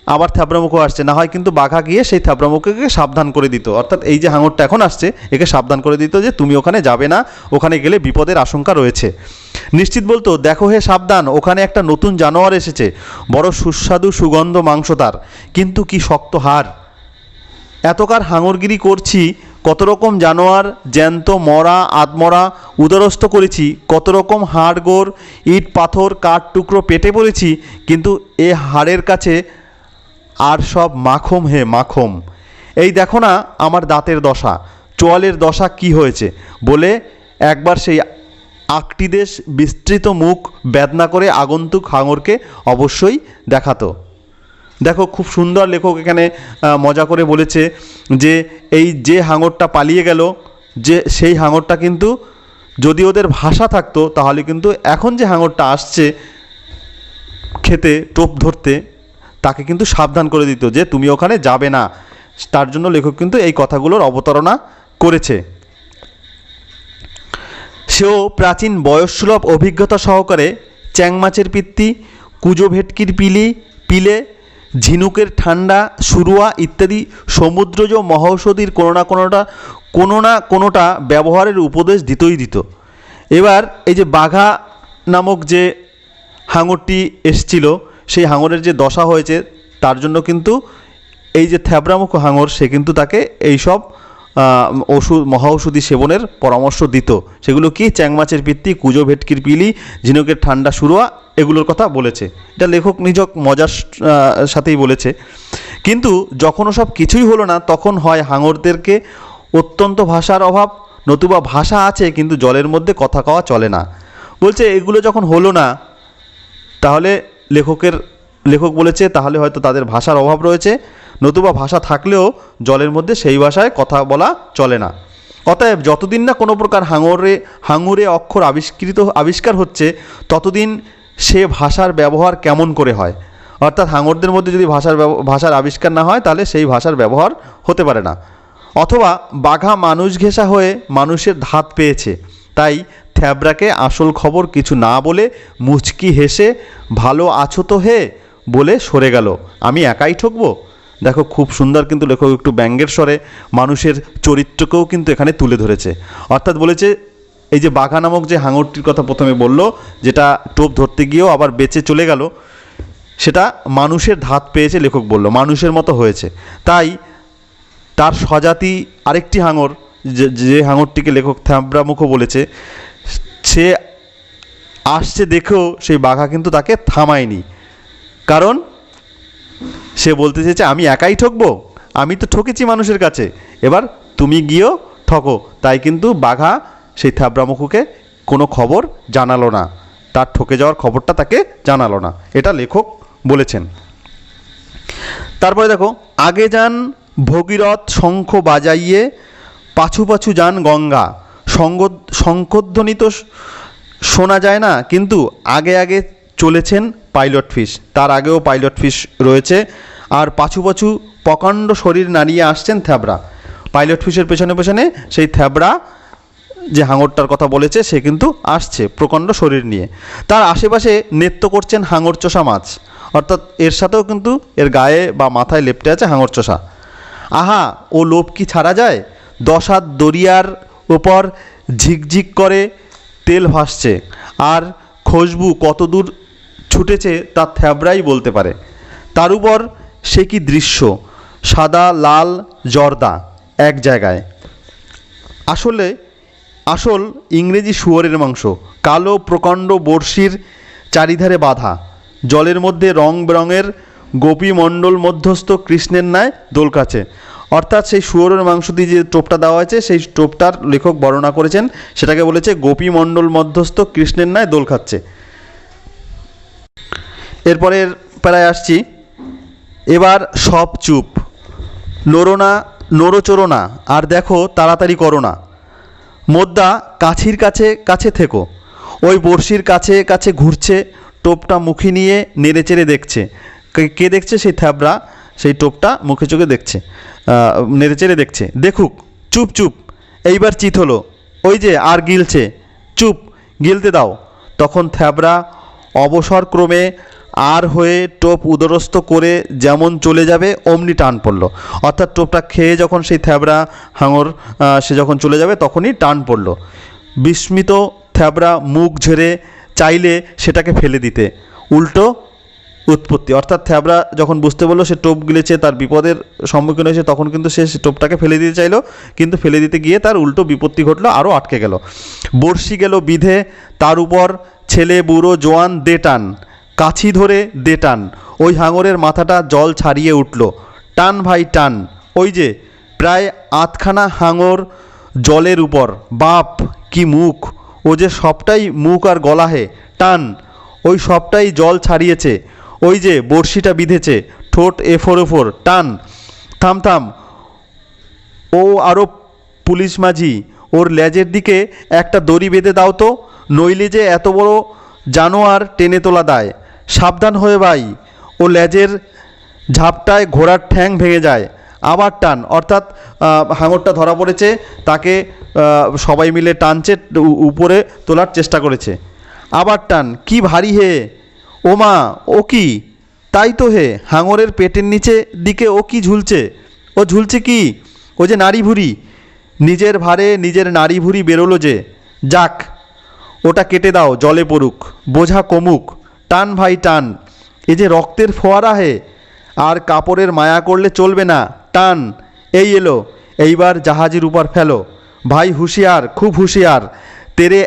আবার থ্যাবড়ামুখও আসছে, না হয় কিন্তু বাঘা গিয়ে সেই থ্যাবড়ামুখকে সাবধান করে দিত, অর্থাৎ এই যে হাঙরটা এখন আসছে একে সাবধান করে দিত যে তুমি ওখানে যাবে না, ওখানে গেলে বিপদের আশঙ্কা রয়েছে। নিশ্চিত বলতো, দেখো হে সাবধান, ওখানে একটা নতুন জানোয়ার এসেছে, বড় সুস্বাদু সুগন্ধ মাংস তার, কিন্তু কি শক্ত হাড়। এতকার হাঙরগিরি করছি, কত রকম জানোয়ার জ্যান্ত মরা আধমরা উদরস্থ করেছি, কত রকম হাড় গোড় ইট পাথর কাঠ টুকরো পেটে পড়েছি, কিন্তু এ হাড়ের কাছে আর সব মাখম হে মাখম। এই দেখো না আমার দাঁতের দশা, চোয়ালের দশা কি হয়েছে, বলে একবার সেই আকটিদেশ বিস্তৃত মুখ বেদনা করে আগন্তুক হাঙরকে অবশ্যই দেখাতো। দেখো খুব সুন্দর লেখক এখানে মজা করে বলেছে যে এই যে হাঙরটা পালিয়ে গেল, যে সেই হাঙরটা কিন্তু যদি ওদের ভাষা থাকতো তাহলে কিন্তু এখন যে হাঙরটা আসছে খেতে টোপ ধরতে তাকে কিন্তু সাবধান করে দিত যে তুমি ওখানে যাবে না। তার জন্য লেখক কিন্তু এই কথাগুলোর অবতারণা করেছে। সেও প্রাচীন বয়সসুলভ অভিজ্ঞতা সহকারে চ্যাং মাছের পিত্তি, কুজো ভেটকির পিলে, ঝিনুকের ঠান্ডা সুরুয়া ইত্যাদি সমুদ্রজ মহৌষধির কোনো না কোনোটা ব্যবহারের উপদেশ দিতই দিত। এবার এই যে বাঘা নামক যে হাঙরটি এসছিল, সেই হাঙরের যে দশা হয়েছে তার জন্য কিন্তু এই যে থ্যাবড়ামুখ হাঙর সে কিন্তু তাকে এইসব মহাঔষধি সেবনের পরামর্শ দিত। সেগুলো কি? চ্যাং মাছের পিত্তি, কুজো ভেটকির পিলি, ঝিনুকের ঠান্ডা সুরুয়া, এগুলোর কথা বলেছে। এটা লেখক নিজক মজার সাথেই বলেছে। কিন্তু যখন ওসব কিছুই হলো না তখন হয় হাঙরদেরকে অত্যন্ত ভাষার অভাব, নতুবা ভাষা আছে কিন্তু জলের মধ্যে কথা কওয়া চলে না। বলছে এগুলো যখন হলো না তাহলে লেখক বলেছে তাহলে হয়তো তাদের ভাষার অভাব রয়েছে, নতুবা ভাষা থাকলেও জলের মধ্যে সেই ভাষায় কথা বলা চলে না। অতএব যতদিন না কোনো প্রকার হাঙুরে অক্ষর আবিষ্কার হচ্ছে ততদিন সে ভাষার ব্যবহার কেমন করে হয়। অর্থাৎ হাঙরদের মধ্যে যদি ভাষার আবিষ্কার না হয় তাহলে সেই ভাষার ব্যবহার হতে পারে না। অথবা বাঘা মানুষ ঘেঁষা হয়ে মানুষের ধাত পেয়েছে, তাই থ্যাবড়াকে আসল খবর কিছু না বলে মুচকি হেসে ভালো আছো তো হে বলে সরে গেল। আমি একাই ঠকবো। দেখো খুব সুন্দর কিন্তু লেখক একটু ব্যঙ্গের স্বরে মানুষের চরিত্রকেও কিন্তু এখানে তুলে ধরেছে। অর্থাৎ বলেছে এই যে বাঘা নামক যে হাঙরটির কথা প্রথমে বলল, যেটা টোপ ধরতে গিয়েও আবার বেঁচে চলে গেল, সেটা মানুষের ধাত পেয়েছে। লেখক বলল মানুষের মতো হয়েছে, তাই তার স্বজাতি আরেকটি হাঙর, যে হাঙরটিকে লেখক থ্যাবড়ামুখও বলেছে, সে আসছে দেখেও সেই বাঘা কিন্তু তাকে থামায়নি। কারণ সে বলতে চেয়েছে আমি একাই ঠকবো, আমি তো ঠকেছি মানুষের কাছে, এবার তুমি গিয়েও ঠকো। তাই কিন্তু বাঘা সেই থ্যাবড়ামুখকে কোনো খবর জানালো না, তার ঠকে যাওয়ার খবরটা তাকে জানালো না, এটা লেখক বলেছেন। তারপরে দেখো, আগে যান ভগীরথ শঙ্খ বাজাইয়ে, পাছু পাছু যান গঙ্গা, শঙ্খধ্বনি তো শোনা যায় না, কিন্তু আগে আগে চলেছেন পাইলট ফিশ, তার আগেও পাইলট ফিশ রয়েছে, আর পাছু পাছু প্রকাণ্ড শরীর নাড়িয়ে আসছেন থ্যাবড়া। পাইলট ফিশের পেছনে পেছনে সেই থ্যাবড়া যে হাঙরটার কথা বলেছে সে কিন্তু আসছে প্রকাণ্ড শরীর নিয়ে। তার আশেপাশে নৃত্য করছেন হাঙরচোষা মাছ, অর্থাৎ এর সাথেও কিন্তু এর গায়ে বা মাথায় লেপ্টে আছে হাঙরচোষা। আহা ও লোভ কি ছাড়া যায়? 10 হাত দরিয়ার ওপর ঝিকঝিক করে তেল ভাসছে, আর খুশবু কত দূর ছুটেছে তা থ্যাবড়াই বলতে পারে। তার উপর সে কি দৃশ্য, সাদা লাল জর্দা এক জায়গায়। আসল ইংরেজি শুয়োরের মাংস, কালো প্রকাণ্ড বড়শির চারিধারে বাঁধা, জলের মধ্যে রং বেরঙের গোপীমণ্ডল মধ্যস্থ কৃষ্ণের ন্যায় দোল খাচ্ছে। অর্থাৎ সেই শুয়োরের মাংস দিয়ে যে টোপটা দেওয়া হয়েছে, সেই টোপটার লেখক বর্ণনা করেছেন, সেটাকে বলেছে গোপীমণ্ডল মধ্যস্থ কৃষ্ণের ন্যায় দোল খাচ্ছে। এরপরের প্যারায় আসছি। এবার সব চুপ, নড়ো না, নড়োচড়ো না, আর দেখো তাড়াতাড়ি করো না। মোদ্দা কাছির কাছে কাছে থেকো। ওই বড়শির কাছে কাছে ঘুরছে, টোপটা মুখে নিয়ে নেড়েচেড়ে দেখছে। কে দেখছে? সেই থ্যাবড়া সেই টোপটা মুখে চোখে দেখছে, নেড়েচেড়ে দেখছে। দেখুক, চুপ চুপ। এইবার চিত হলো, ওই যে আর গিলছে, চুপ, গিলতে দাও। তখন থ্যাবড়া অবসরক্রমে আর হয়ে টোপ উদরস্থ করে যেমন চলে যাবে অমনি টান পড়ল। অর্থাৎ টোপটা খেয়ে যখন সেই থ্যাবড়া হাঙর সে যখন চলে যাবে তখনই টান পড়ল। বিস্মিত থ্যাবড়া মুখ ঝেড়ে চাইলে সেটাকে ফেলে দিতে, উল্টো উৎপত্তি। অর্থাৎ থ্যাবড়া যখন বুঝতে পারলো সে টোপ গিলেছে, তার বিপদের সম্মুখীন হয়েছে, তখন কিন্তু সে টোপটাকে ফেলে দিতে চাইলো, কিন্তু ফেলে দিতে গিয়ে তার উল্টো বিপত্তি ঘটলো, আরও আটকে গেল। বড়শি গেল বিধে, তার উপর ছেলে বুড়ো জোয়ান দে টান, কাছি ধরে দে টান। ওই হাঙরের মাথাটা জল ছাড়িয়ে উঠল। টান ভাই টান। ওই যে প্রায় আধখানা হাঙর জলের উপর। বাপ কি মুখ! ও যে সবটাই মুখ আর গলা হে। টান, ওই সবটাই জল ছাড়িয়েছে। ওই যে বড়শিটা বিঁধেছে, ঠোঁট এফোর ওফোর। টান, থাম থাম। ও আরও পুলিশ মাঝি, ওর লেজের দিকে একটা দড়ি বেঁধে দাও তো, নইলে যে এত বড় জানোয়ার টেনে তোলা দায়। সাবধান হয়ে ভাই, ও লেজের ঝাপটায় ঘোড়ার ঠ্যাং ভেঙে যায়। আবার টান। অর্থাৎ হাঙরটা ধরা পড়েছে, তাকে সবাই মিলে টানছে, উপরে তোলার চেষ্টা করেছে। আবার টান। কি ভারী হে! ও মা, ও কি? তাই তো হে, হাঙরের পেটের নিচে দিকে ও কি ঝুলছে? ও ঝুলছে কি? ও যে নাড়ি ভুঁড়ি। নিজের ভারে নিজের নাড়ি ভুঁড়ি বেরোলো যে। যাক, ওটা কেটে দাও, জলে পড়ুক, বোঝা কমুক। টান ভাই টান। এ যে রক্তের ফোয়ারা হে, আর কাপড়ের মায়া করলে চলবে না। টান। এই এলো, এইবার জাহাজের উপর ফেলো। ভাই হুঁশিয়ার, খুব হুঁশিয়ার। তেরে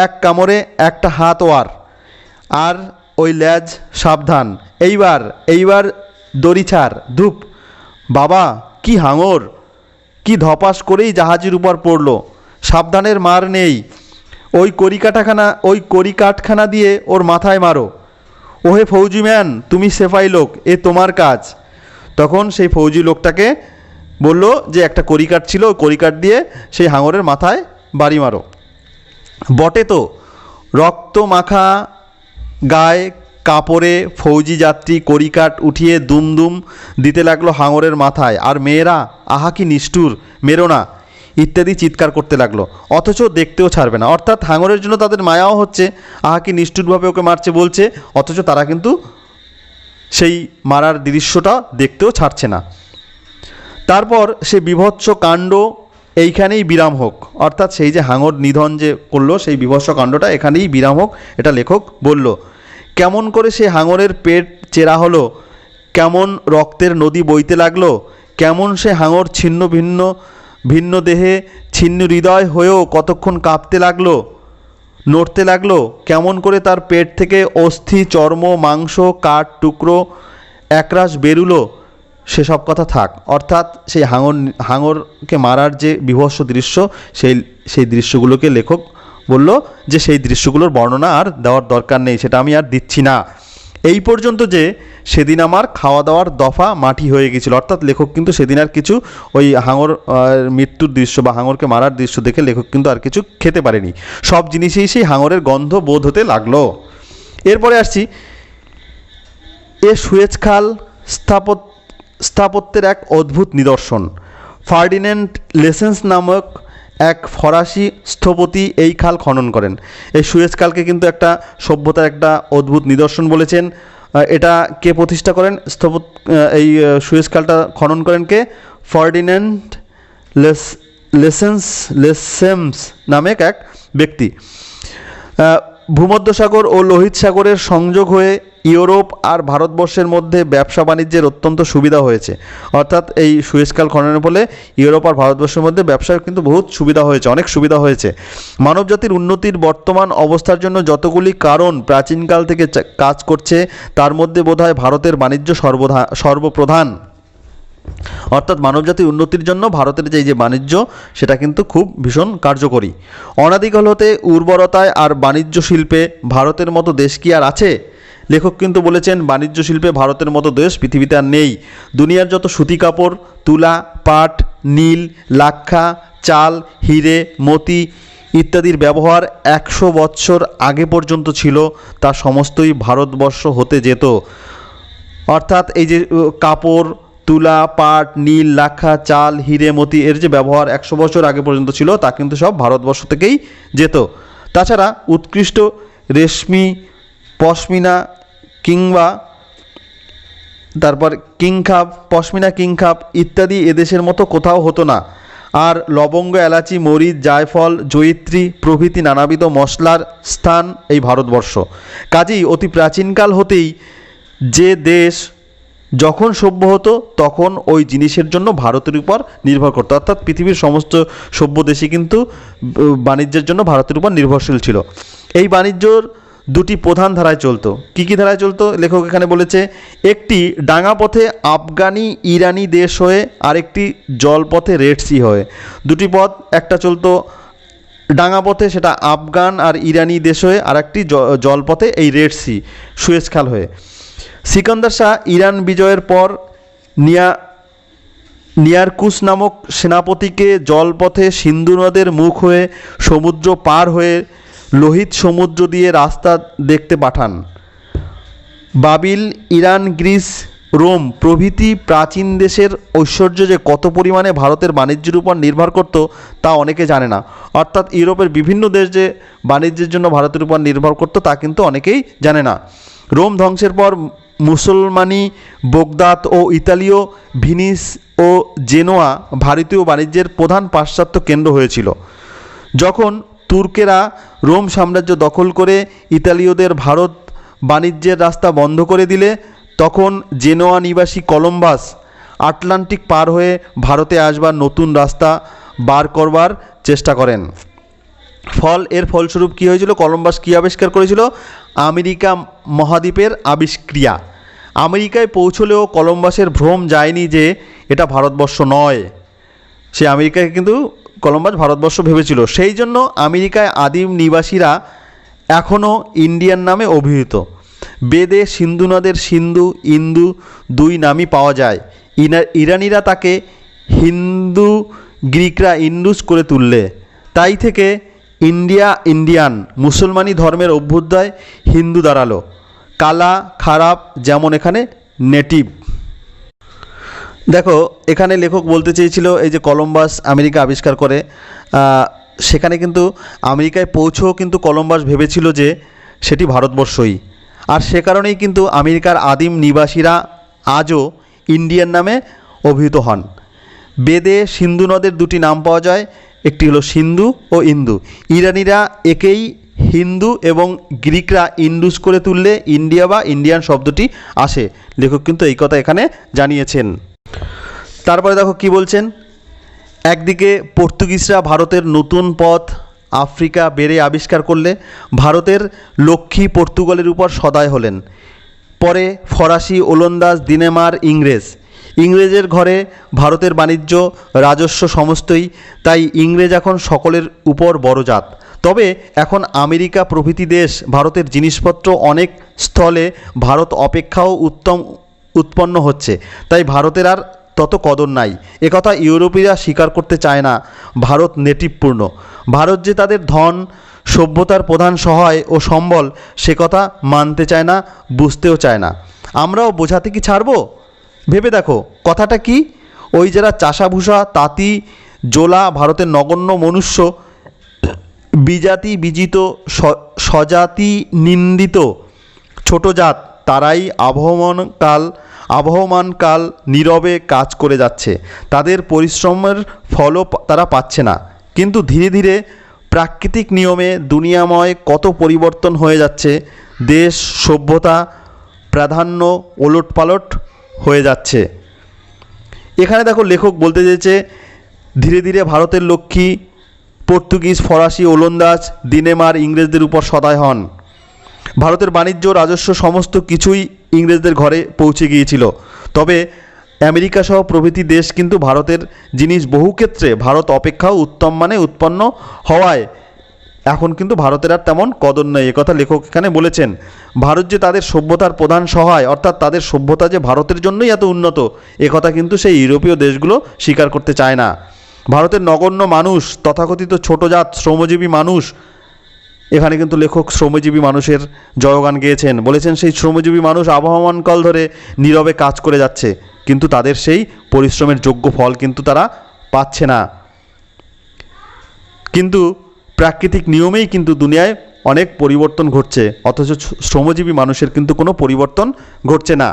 এক কামড়ে একটা হাত ওয়ার, আর ওই লেজ সাবধান। এইবার দড়ি ছাড়। ধূপ বাবা, কি হাঙর! কি ধপাস করেই জাহাজের উপর পড়ল। সাবধানের মার নেই। ওই কড়িকাঠখানা দিয়ে ওর মাথায় মারো। ওহে ফৌজি ম্যান, তুমি সেফাই লোক, এ তোমার কাজ। তখন সেই ফৌজি লোকটাকে বলল যে একটা কড়িকাঠ ছিল, ওই কড়িকাঠ দিয়ে সেই হাঙরের মাথায় বাড়ি মারো। বটে তো, রক্ত মাখা গায়ে কাপড়ে ফৌজি যাত্রী কড়িকাঠ উঠিয়ে দুম দুম দিতে লাগলো হাঙরের মাথায়। আর মেয়েরা, আহা কি নিষ্ঠুর, মেরো না ইত্যাদি চিৎকার করতে লাগলো, অথচ দেখতেও ছাড়বে না। অর্থাৎ হাঙরের জন্য তাদের মায়াও হচ্ছে, আহা কি নিষ্ঠুরভাবে ওকে মারছে বলছে, অথচ তারা কিন্তু সেই মারার দৃশ্যটা দেখতেও ছাড়ছে না। তারপর সে বীভৎস কাণ্ড এইখানেই বিরাম হোক। অর্থাৎ সেই যে হাঙর নিধন যে করলো, সেই বীভৎস কাণ্ডটা এখানেই বিরাম হোক, এটা লেখক বলল। কেমন করে সে হাঙরের পেট চেরা হলো, কেমন রক্তের নদী বইতে লাগলো, কেমন সে হাঙর ছিন্ন ভিন্ন দেহে ছিন্ন হৃদয় হয়েও কতক্ষণ কাঁপতে লাগলো, নড়তে লাগলো, কেমন করে তার পেট থেকে অস্থি, চর্ম, মাংস, কাঠ টুকরো একরাশ বেরুলো, সেসব কথা থাক। অর্থাৎ সেই হাঙরকে মারার যে বীভৎস দৃশ্য, সেই দৃশ্যগুলোকে লেখক বলল যে সেই দৃশ্যগুলোর বর্ণনা আর দেওয়ার দরকার নেই, সেটা আমি আর দিচ্ছি না। এই পর্যন্ত যে সেদিন আমার খাওয়া দাওয়ার দফা মাটি হয়ে গেছিল। অর্থাৎ লেখক কিন্তু সেদিন আর কিছু ওই হাঙর মৃত্যুর দৃশ্য বা হাঙরকে মারার দৃশ্য দেখে লেখক কিন্তু আর কিছু খেতে পারেনি। সব জিনিসেই সেই হাঙরের গন্ধ বোধ হতে লাগলো। এরপরে আসছি, এ সুয়েজ খাল স্থাপত্যের এক অদ্ভুত নিদর্শন। ফার্ডিন্যান্ড লেসেন্স নামক এক ফরাসি স্থপতি এই খাল খনন করেন। এই সুয়েজ খালকে কিন্তু একটা সভ্যতার একটা অদ্ভুত নিদর্শন বলেছেন। এটা কে প্রতিষ্ঠা করেন? এই সুয়েজ খালটা খনন করেন কে? ফার্ডিন্যান্ড লেসেমস নামে এক ব্যক্তি। ভূমধ্যসাগর ও লোহিত সাগরের সংযোগ হয়ে ইউরোপ আর ভারতবর্ষের মধ্যে ব্যবসা বাণিজ্যের অত্যন্ত সুবিধা হয়েছে। অর্থাৎ এই সুয়েজ খাল খননের ফলে ইউরোপ আর ভারতবর্ষের মধ্যে ব্যবসার কিন্তু বহুত সুবিধা হয়েছে, অনেক সুবিধা হয়েছে। মানবজাতির উন্নতির বর্তমান অবস্থার জন্য যতগুলি কারণ প্রাচীনকাল থেকে কাজ করছে তার মধ্যে বোধহয় ভারতের বাণিজ্য সর্বপ্রধান। অর্থাৎ মানবজাতির উন্নতির জন্য ভারতের যে বাণিজ্য সেটা কিন্তু খুব ভীষণ কার্যকরী। অনাদিকাল হতে উর্বরতায় আর বাণিজ্য শিল্পে ভারতের মতো দেশ কি আর আছে? লেখক কিন্তু বলেছেন বাণিজ্য শিল্পে ভারতের মতো দেশ পৃথিবীতে আর নেই। দুনিয়ার যত সুতি কাপড়, তুলা, পাট, নীল, লাক্ষা, চাল, হিরে, মতি ইত্যাদির ব্যবহার 100 বৎসর আগে পর্যন্ত ছিল, তা সমস্তই ভারতবর্ষ হতে যেত। অর্থাৎ এই যে কাপড়, তুলা, পাট, নীল, লাক্ষা, চাল, হিরে, মতি এর যে ব্যবহার 100 বছর আগে পর্যন্ত ছিল তা কিন্তু সব ভারতবর্ষ থেকেই যেত। তাছাড়া উৎকৃষ্ট রেশমি, পশমিনা কিংবা তারপর কিংখাব, পশমিনা কিংখাব ইত্যাদি এদেশের মতো কোথাও হতো না। আর লবঙ্গ, এলাচি, মরিচ, জায়ফল, জয়িত্রী প্রভৃতি নানাবিধ মশলার স্থান এই ভারতবর্ষ। কাজেই অতি প্রাচীনকাল হতেই যে দেশ যখন সভ্য হতো তখন ওই জিনিসের জন্য ভারতের উপর নির্ভর করতো। অর্থাৎ পৃথিবীর সমস্ত সভ্য দেশই কিন্তু বাণিজ্যের জন্য ভারতের উপর নির্ভরশীল ছিল। এই বাণিজ্যর দুটি প্রধান ধারায় চলতো। কী কী ধারায় চলতো? লেখক এখানে বলেছে, একটি ডাঙা পথে আফগানি ইরানি দেশ হয়ে, আরেকটি জলপথে রেড সি হয়ে। দুটি পথ, একটা চলতো ডাঙা পথে সেটা আফগান আর ইরানি দেশ হয়ে, আর একটি জলপথে এই রেড সি সুয়েজ খাল হয়ে। সিকান্দার শাহ ইরান বিজয়ের পর নিয়ারকুস নামক সেনাপতিকে জলপথে সিন্ধু নদের মুখ হয়ে সমুদ্র পার হয়ে লোহিত সমুদ্র দিয়ে রাস্তা দেখতে পাঠান। বাবিল, ইরান, গ্রিস, রোম প্রভৃতি প্রাচীন দেশের ঐশ্বর্য যে কত পরিমাণে ভারতের বাণিজ্যের উপর নির্ভর করত তা অনেকে জানে না। অর্থাৎ ইউরোপের বিভিন্ন দেশ যে বাণিজ্যের জন্য ভারতের উপর নির্ভর করত তা কিন্তু অনেকেই জানে না। রোম ধ্বংসের পর মুসলমানি বোগদাদ ও ইতালীয় ভিনিস ও জেনোয়া ভারতীয় বাণিজ্যের প্রধান পাশ্চাত্য কেন্দ্র হয়েছিল। যখন তুর্কেরা রোম সাম্রাজ্য দখল করে ইতালীয়দের ভারত বাণিজ্যের রাস্তা বন্ধ করে দিলে তখন জেনোয়া নিবাসী কলম্বাস আটলান্টিক পার হয়ে ভারতে আসবার নতুন রাস্তা বার করবার চেষ্টা করেন। এর ফলস্বরূপ কী হয়েছিল? কলম্বাস কী আবিষ্কার করেছিল? আমেরিকা মহাদ্বীপের আবিষ্ক্রিয়া। আমেরিকায় পৌঁছলেও কলম্বাসের ভ্রম যায়নি যে এটা ভারতবর্ষ নয়। সে আমেরিকাকে কিন্তু কলম্বাস ভারতবর্ষ ভেবেছিল। সেই জন্য আমেরিকায় আদিম নিবাসীরা এখনও ইন্ডিয়ান নামে অভিহিত। বেদে সিন্ধু নদের সিন্ধু, ইন্দু দুই নামই পাওয়া যায়। ইরানিরা তাকে হিন্দু, গ্রিকরা ইন্ডুস করে তুললে, তাই থেকে ইন্ডিয়ান মুসলমানি ধর্মের অভ্যুদয় হিন্দু দাঁড়ালো। কালা, খারাপ যেমন এখানে নেটিভ। দেখো এখানে লেখক বলতে চেয়েছিল এই যে কলম্বাস আমেরিকা আবিষ্কার করে, সেখানে কিন্তু আমেরিকায় পৌঁছেও কিন্তু কলম্বাস ভেবেছিল যে সেটি ভারতবর্ষই। আর সে কারণেই কিন্তু আমেরিকার আদিম নিবাসীরা আজও ইন্ডিয়ান নামে অভিহিত হন। বেদে সিন্ধু নদের দুটি নাম পাওয়া যায়, একটি হলো সিন্ধু ও ইন্দু। ইরানিরা একেই হিন্দু এবং গ্রিকরা ইন্ডুস করে তুললে ইন্ডিয়া বা ইন্ডিয়ান শব্দটি আসে। লেখক কিন্তু এই কথা এখানে জানিয়েছেন। তারপরে দেখো কি বলছেন, একদিকে পর্তুগিজরা ভারতের নতুন পথ আফ্রিকা বেড়ে আবিষ্কার করলে ভারতের লক্ষ্মী পর্তুগালের উপর সদয় হলেন। পরে ফরাসি, ওলন্দাজ, দিনেমার, ইংরেজের ঘরে ভারতের বাণিজ্য, রাজস্ব সমস্তই। তাই ইংরেজ এখন সকলের উপর বড় জাত। তবে এখন আমেরিকা প্রভৃতি দেশ ভারতের জিনিসপত্র অনেক স্থলে ভারত অপেক্ষাও উৎপন্ন হচ্ছে, তাই ভারতের আর তত কদর নাই। একথা ইউরোপীয়রা স্বীকার করতে চায় না। ভারত নেটিভপূর্ণ। ভারত যে তাদের ধন সভ্যতার প্রধান সহায় ও সম্বল সে কথা মানতে চায় না, বুঝতেও চায় না। আমরাও বোঝাতে কি ছাড়বো? ভেবে দেখো কথাটা কি। ওই যারা চাষাভূষা, তাঁতি, জোলা, ভারতের নগণ্য মনুষ্য, বিজাতি বিজিত, স্বজাতি নিন্দিত ছোট জাত, তারাই আবহমানকাল নীরবে কাজ করে যাচ্ছে, তাদের পরিশ্রমের ফলও তারা পাচ্ছে না। কিন্তু ধীরে ধীরে প্রাকৃতিক নিয়মে দুনিয়াময় কত পরিবর্তন হয়ে যাচ্ছে, দেশ সভ্যতা প্রাধান্য ওলটপালট হয়ে যাচ্ছে। এখানে দেখো লেখক বলতে চেয়েছে ধীরে ধীরে ভারতের লক্ষ্মী পর্তুগিজ, ফরাসি, ওলন্দাজ, ডেনমার্ক ইংরেজদের উপর সদয় হন। ভারতের বাণিজ্য, রাজস্ব সমস্ত কিছুই ইংরেজদের ঘরে পৌঁছে গিয়েছিল। তবে আমেরিকা সহ প্রভৃতি দেশ কিন্তু ভারতের জিনিস বহু ক্ষেত্রে ভারত অপেক্ষাও উত্তম মানে উৎপন্ন হওয়ায় এখন কিন্তু ভারতের আর তেমন কদর নেই, একথা লেখক এখানে বলেছেন। ভারত যে তাদের সভ্যতার প্রধান সহায়, অর্থাৎ তাদের সভ্যতা যে ভারতের জন্যই এত উন্নত, একথা কিন্তু সেই ইউরোপীয় দেশগুলো স্বীকার করতে চায় না। ভারতের নগণ্য মানুষ, তথাকথিত ছোটজাত শ্রমজীবী মানুষ, এখানে কিন্তু লেখক শ্রমজীবী মানুষের জয়গান গেয়েছেন, বলেছেন সেই শ্রমজীবী মানুষ আবহমানকাল ধরে নীরবে কাজ করে যাচ্ছে, কিন্তু তাদের সেই পরিশ্রমের যোগ্য ফল কিন্তু তারা পাচ্ছে না। কিন্তু প্রাকৃতিক নিয়মেই কিন্তু দুনিয়ায় অনেক পরিবর্তন ঘটছে, অথচ শ্রমজীবী মানুষের কিন্তু কোনো পরিবর্তন ঘটছে না।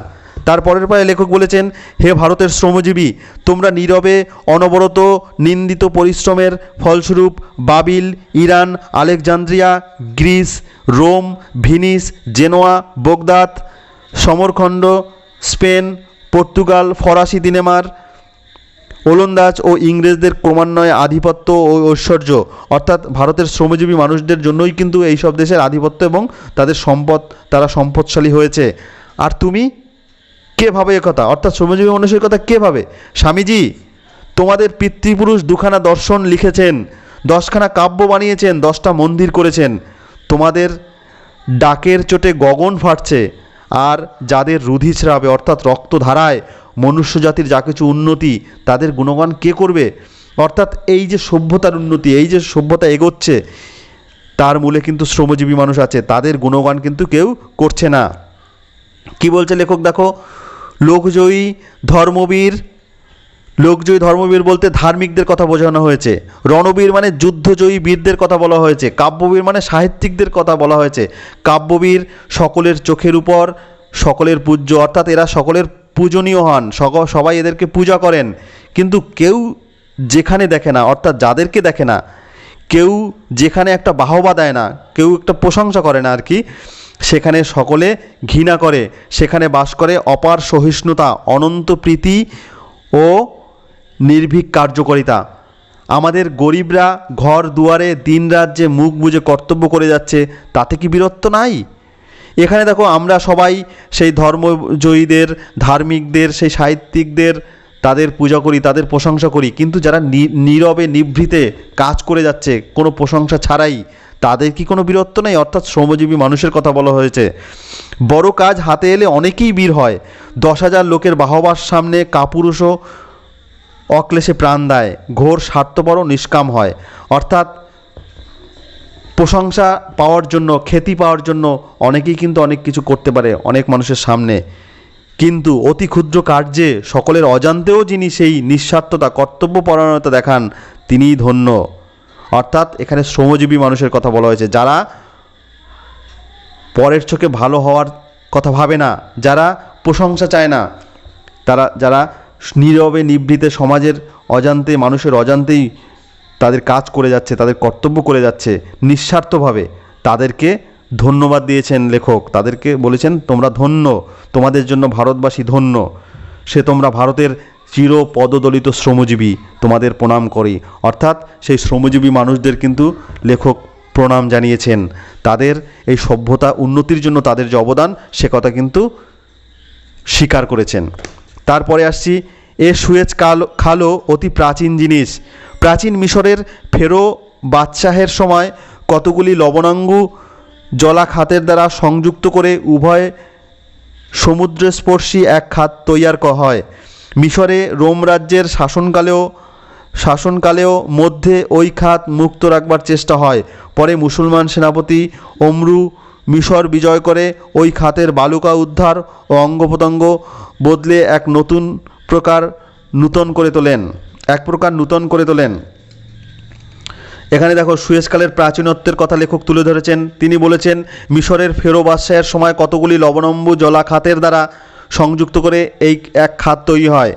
তারপরের পায়ে লেখক বলেছেন, হে ভারতের শ্রমজীবী, তোমরা নীরবে অনবরত নিন্দিত পরিশ্রমের ফলস্বরূপ বাবিল, Iran, Alexandria, Greece, Rome, Venice, Genoa, Baghdad, Samarkand, Spain, Portugal, ফরাসি, ডেনমার্ক, ওলন্দাজ ও ইংরেজদের ক্রমান্বয়ে আধিপত্য ও ঐশ্বর্য, অর্থাৎ ভারতের শ্রমজীবী মানুষদের জন্যই কিন্তু এই সব দেশের আধিপত্য এবং তাদের সম্পদ, তারা সম্পদশালী হয়েছে। আর তুমি কে ভাবে একথা, অর্থাৎ শ্রমজীবী মানুষের কথা কে ভাবে? স্বামীজি তোমাদের পিতৃপুরুষ 2খানা দর্শন লিখেছেন, 10খানা কাব্য বানিয়েছেন, 10টা মন্দির করেছেন। তোমাদের ডাকের চোটে গগন ফাটছে, আর যাদের রুধিস্রাবে অর্থাৎ রক্তধারায় মনুষ্য জাতির যা কিছু উন্নতি, তাদের গুণগান কে করবে? অর্থাৎ এই যে সভ্যতার উন্নতি, এই যে সভ্যতা এগোচ্ছে, তার মূলে কিন্তু শ্রমজীবী মানুষ আছে, তাদের গুণগান কিন্তু কেউ করছে না। কি বলছে লেখক দেখো, লোকজয়ী ধর্মবীর বলতে ধার্মিকদের কথা বোঝানো হয়েছে। রণবীর মানে যুদ্ধজয়ী বীরদের কথা বলা হয়েছে। কাব্যবীর মানে সাহিত্যিকদের কথা বলা হয়েছে। কাব্যবীর সকলের চোখের উপর, সকলের পূজ্য, অর্থাৎ এরা সকলের পূজনীয় হন, সবাই এদেরকে পূজা করেন। কিন্তু কেউ যেখানে দেখে না, অর্থাৎ যাদেরকে দেখে না, কেউ যেখানে একটা বাহবা দেয় না, কেউ একটা প্রশংসা করে না আর কি, সেখানে সকলে ঘৃণা করে। সেখানে বাস করে অপার সহিষ্ণুতা, অনন্ত প্রীতি ও নির্ভীক কার্যকারিতা। আমাদের গরিবরা ঘর দুয়ারে দিনরাত যে মুখ বুজে কর্তব্য করে যাচ্ছে, তাতে কি বীরত্ব নাই? এখানে দেখো আমরা সবাই সেই ধর্মজয়ীদের, ধার্মিকদের, সেই সাহিত্যিকদের তাদের পূজা করি, তাদের প্রশংসা করি, কিন্তু যারা নীরবে নিভৃতে কাজ করে যাচ্ছে কোনো প্রশংসা ছাড়াই, তাদের কি কোনো বীরত্ব নেই? অর্থাৎ শ্রমজীবী মানুষের কথা বলা হয়েছে। বড় কাজ হাতে এলে অনেকেই বীর হয়। 10,000 লোকের বাহবার সামনে কাপুরুষও অক্লেশে প্রাণ দেয়, ঘোর স্বার্থপরও নিষ্কাম হয়। অর্থাৎ প্রশংসা পাওয়ার জন্য, খ্যাতি পাওয়ার জন্য অনেকেই কিন্তু অনেক কিছু করতে পারে অনেক মানুষের সামনে, কিন্তু অতি ক্ষুদ্র কার্যে সকলের অজান্তেও যিনি সেই নিঃস্বার্থতা, কর্তব্যপরায়ণতা দেখান, তিনিই ধন্য। অর্থাৎ এখানে শ্রমজীবী মানুষের কথা বলা হয়েছে, যারা পরের চোখে ভালো হওয়ার কথা ভাবে না, যারা প্রশংসা চায় না, যারা নীরবে নিভৃতে সমাজের অজান্তে, মানুষের অজান্তেই তাদের কাজ করে যাচ্ছে, তাদের কর্তব্য করে যাচ্ছে নিঃস্বার্থভাবে, তাদেরকে ধন্যবাদ দিয়েছেন লেখক। তাদেরকে বলেছেন তোমরা ধন্য, তোমাদের জন্য ভারতবাসী ধন্য। সে তোমরা ভারতের চির পদদলিত শ্রমজীবী, তোমাদের প্রণাম করি। অর্থাৎ সেই শ্রমজীবী মানুষদের কিন্তু লেখক প্রণাম জানিয়েছেন। তাদের এই সভ্যতা উন্নতির জন্য তাদের যে অবদান, সে কথা কিন্তু স্বীকার করেছেন। তারপরে আসছি, এ সুয়েজ খালও অতি প্রাচীন জিনিস। প্রাচীন মিশরের ফেরো বাদশাহের সময় কতগুলি লবণাঙ্গু জলাখাতের দ্বারা সংযুক্ত করে উভয় সমুদ্রস্পর্শী এক খাত তৈয়ার হয়। মিশরে রোম রাজ্যের শাসনকালেও মধ্যে ওই খাত মুক্ত রাখবার চেষ্টা হয়। পরে মুসলমান সেনাপতি অমরু মিশর বিজয় করে ওই খাতের বালুকা উদ্ধার ও অঙ্গপ্রত্যঙ্গ বদলে এক প্রকার নূতন করে তোলেন। এখানে দেখো সুয়েজখালের প্রাচীনত্বের কথা লেখক তুলে ধরেছেন। তিনি বলেছেন মিশরের ফেরো বাদশাহের সময় কতগুলি লবণম্বু জলাখাতের দ্বারা সংযুক্ত করে এই এক খাত তৈরি হয়।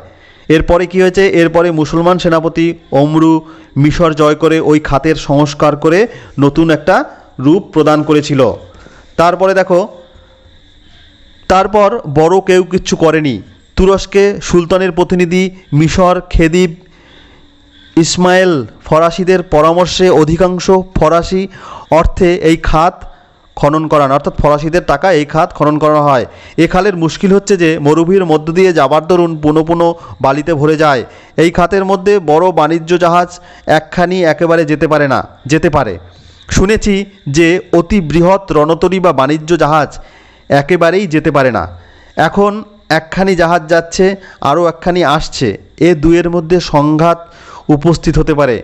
এরপরে কি হয়েছে, এরপরে মুসলমান সেনাপতি অমরু মিশর জয় করে ওই খাতের সংস্কার করে নতুন একটা রূপ প্রদান করেছিল। তারপরে দেখো, তারপর বড় কেউ কিচ্ছু করেনি। তুরস্কে সুলতানের প্রতিনিধি মিশর খেদিব ইসমাইল ফরাসিদের পরামর্শে অধিকাংশ ফরাসি অর্থে এই খাত খনন করান, অর্থাৎ ফরাসিদের টাকা এই খাত খনন করা হয়। এ খালের মুশকিল হচ্ছে যে মরুভূমির মধ্য দিয়ে যাবার দরুন পুনঃ পুনঃ বালিতে ভরে যায়। এই খাতের মধ্যে বড় বাণিজ্য জাহাজ একখানি একেবারে যেতে পারে। শুনেছি যে অতি বৃহৎ রণতরী বা বাণিজ্য জাহাজ একেবারেই যেতে পারে না। এখন একখানি জাহাজ যাচ্ছে, আরও একখানি আসছে, এ দুয়ের মধ্যে সংঘাত উপস্থিত হতে পারে।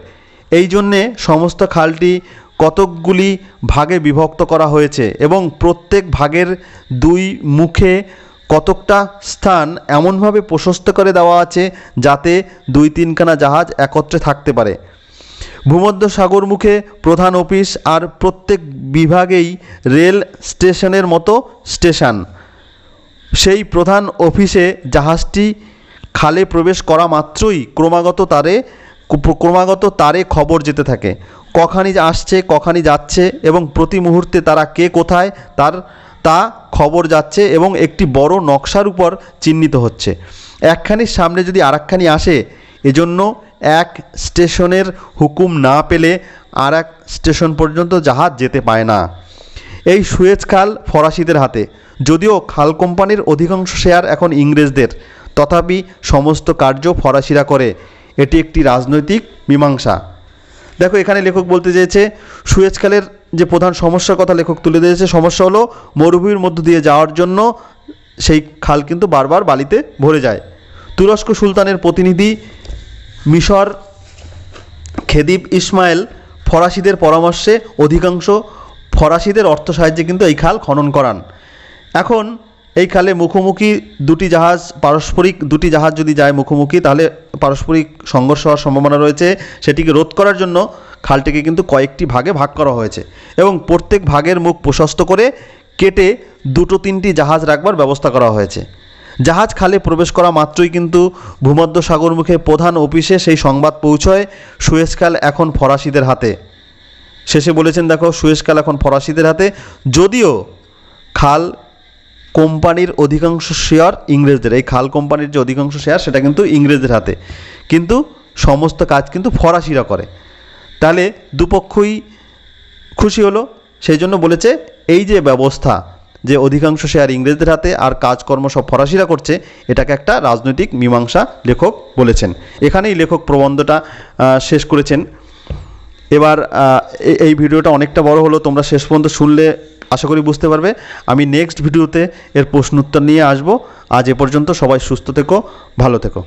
এই জন্যে সমস্ত খালটি কতকগুলি ভাগে বিভক্ত করা হয়েছে এবং প্রত্যেক ভাগের দুই মুখে কতকটা স্থান এমনভাবে প্রশস্ত করে দেওয়া আছে যাতে 2-3খানা জাহাজ একত্রে থাকতে পারে। ভূমধ্য সাগর মুখে প্রধান অফিস আর প্রত্যেক বিভাগেই রেল স্টেশনের মতো স্টেশন। সেই প্রধান অফিসে জাহাজটি খালে প্রবেশ করা মাত্রই ক্রমাগত তারে খবর যেতে থাকে, কখানি আসছে কখানি যাচ্ছে এবং প্রতি মুহূর্তে তারা কে কোথায় তা খবর যাচ্ছে এবং একটি বড় নকশার উপর চিহ্নিত হচ্ছে। একখানির সামনে যদি আরেকখানি আসে, এজন্য এক স্টেশনের হুকুম না পেলে আর এক স্টেশন পর্যন্ত জাহাজ যেতে পায় না। এই সুয়েজ খাল ফরাসিদের হাতে, যদিও খাল কোম্পানির অধিকাংশ শেয়ার এখন ইংরেজদের, তথাপি সমস্ত কার্য ফরাসিরা করে। এটি একটি রাজনৈতিক মীমাংসা। দেখো এখানে লেখক বলতে চেয়েছে সুয়েজ খালের যে প্রধান সমস্যার কথা লেখক তুলে দিয়েছে, সমস্যা হলো মরুভূমির মধ্য দিয়ে যাওয়ার জন্য সেই খাল কিন্তু বারবার বালিতে ভরে যায়। তুরস্ক সুলতানের প্রতিনিধি মিশর খেদিব ইসমাইল ফরাসিদের পরামর্শে অধিকাংশ ফরাসিদের অর্থ সাহায্যে কিন্তু এই খাল খনন করান। এখন এই খালে মুখোমুখি দুটি জাহাজ যদি যায় মুখোমুখি, তাহলে পারস্পরিক সংঘর্ষ হওয়ার সম্ভাবনা রয়েছে। সেটিকে রোধ করার জন্য খালটিকে কিন্তু কয়েকটি ভাগে ভাগ করা হয়েছে এবং প্রত্যেক ভাগের মুখ প্রশস্ত করে কেটে 2-3টি জাহাজ রাখবার ব্যবস্থা করা হয়েছে। জাহাজ খালে প্রবেশ করা মাত্রই কিন্তু ভূমধ্য সাগর মুখে প্রধান অফিসে সেই সংবাদ পৌঁছয় সুয়েজ খাল এখন ফরাসিদের হাতে। শেষে বলেছেন দেখো সুয়েজ খাল এখন ফরাসিদের হাতে, যদিও খাল কোম্পানির অধিকাংশ শেয়ার ইংরেজদের, এই খাল কোম্পানির যে অধিকাংশ শেয়ার সেটা কিন্তু ইংরেজদের হাতে, কিন্তু সমস্ত কাজ কিন্তু ফরাসিরা করে। তাহলে দুপক্ষই খুশি হলো। সেই জন্য বলেছে এই যে ব্যবস্থা যে অধিকাংশ শেয়ার ইংরেজদের হাতে আর কাজকর্ম সব ফরাসিরা করছে, এটাকে একটা রাজনৈতিক মীমাংসা লেখক বলেছেন। এখানেই লেখক প্রবন্ধটা শেষ করেছেন। এবার এই ভিডিওটা অনেকটা বড় হলো, তোমরা শেষ পর্যন্ত শুনলে আশা করি বুঝতে পারবে। আমি নেক্সট ভিডিওতে এর প্রশ্ন উত্তর নিয়ে আসবো। আজ এ পর্যন্ত, সবাই সুস্থ থেকো, ভালো থেকো।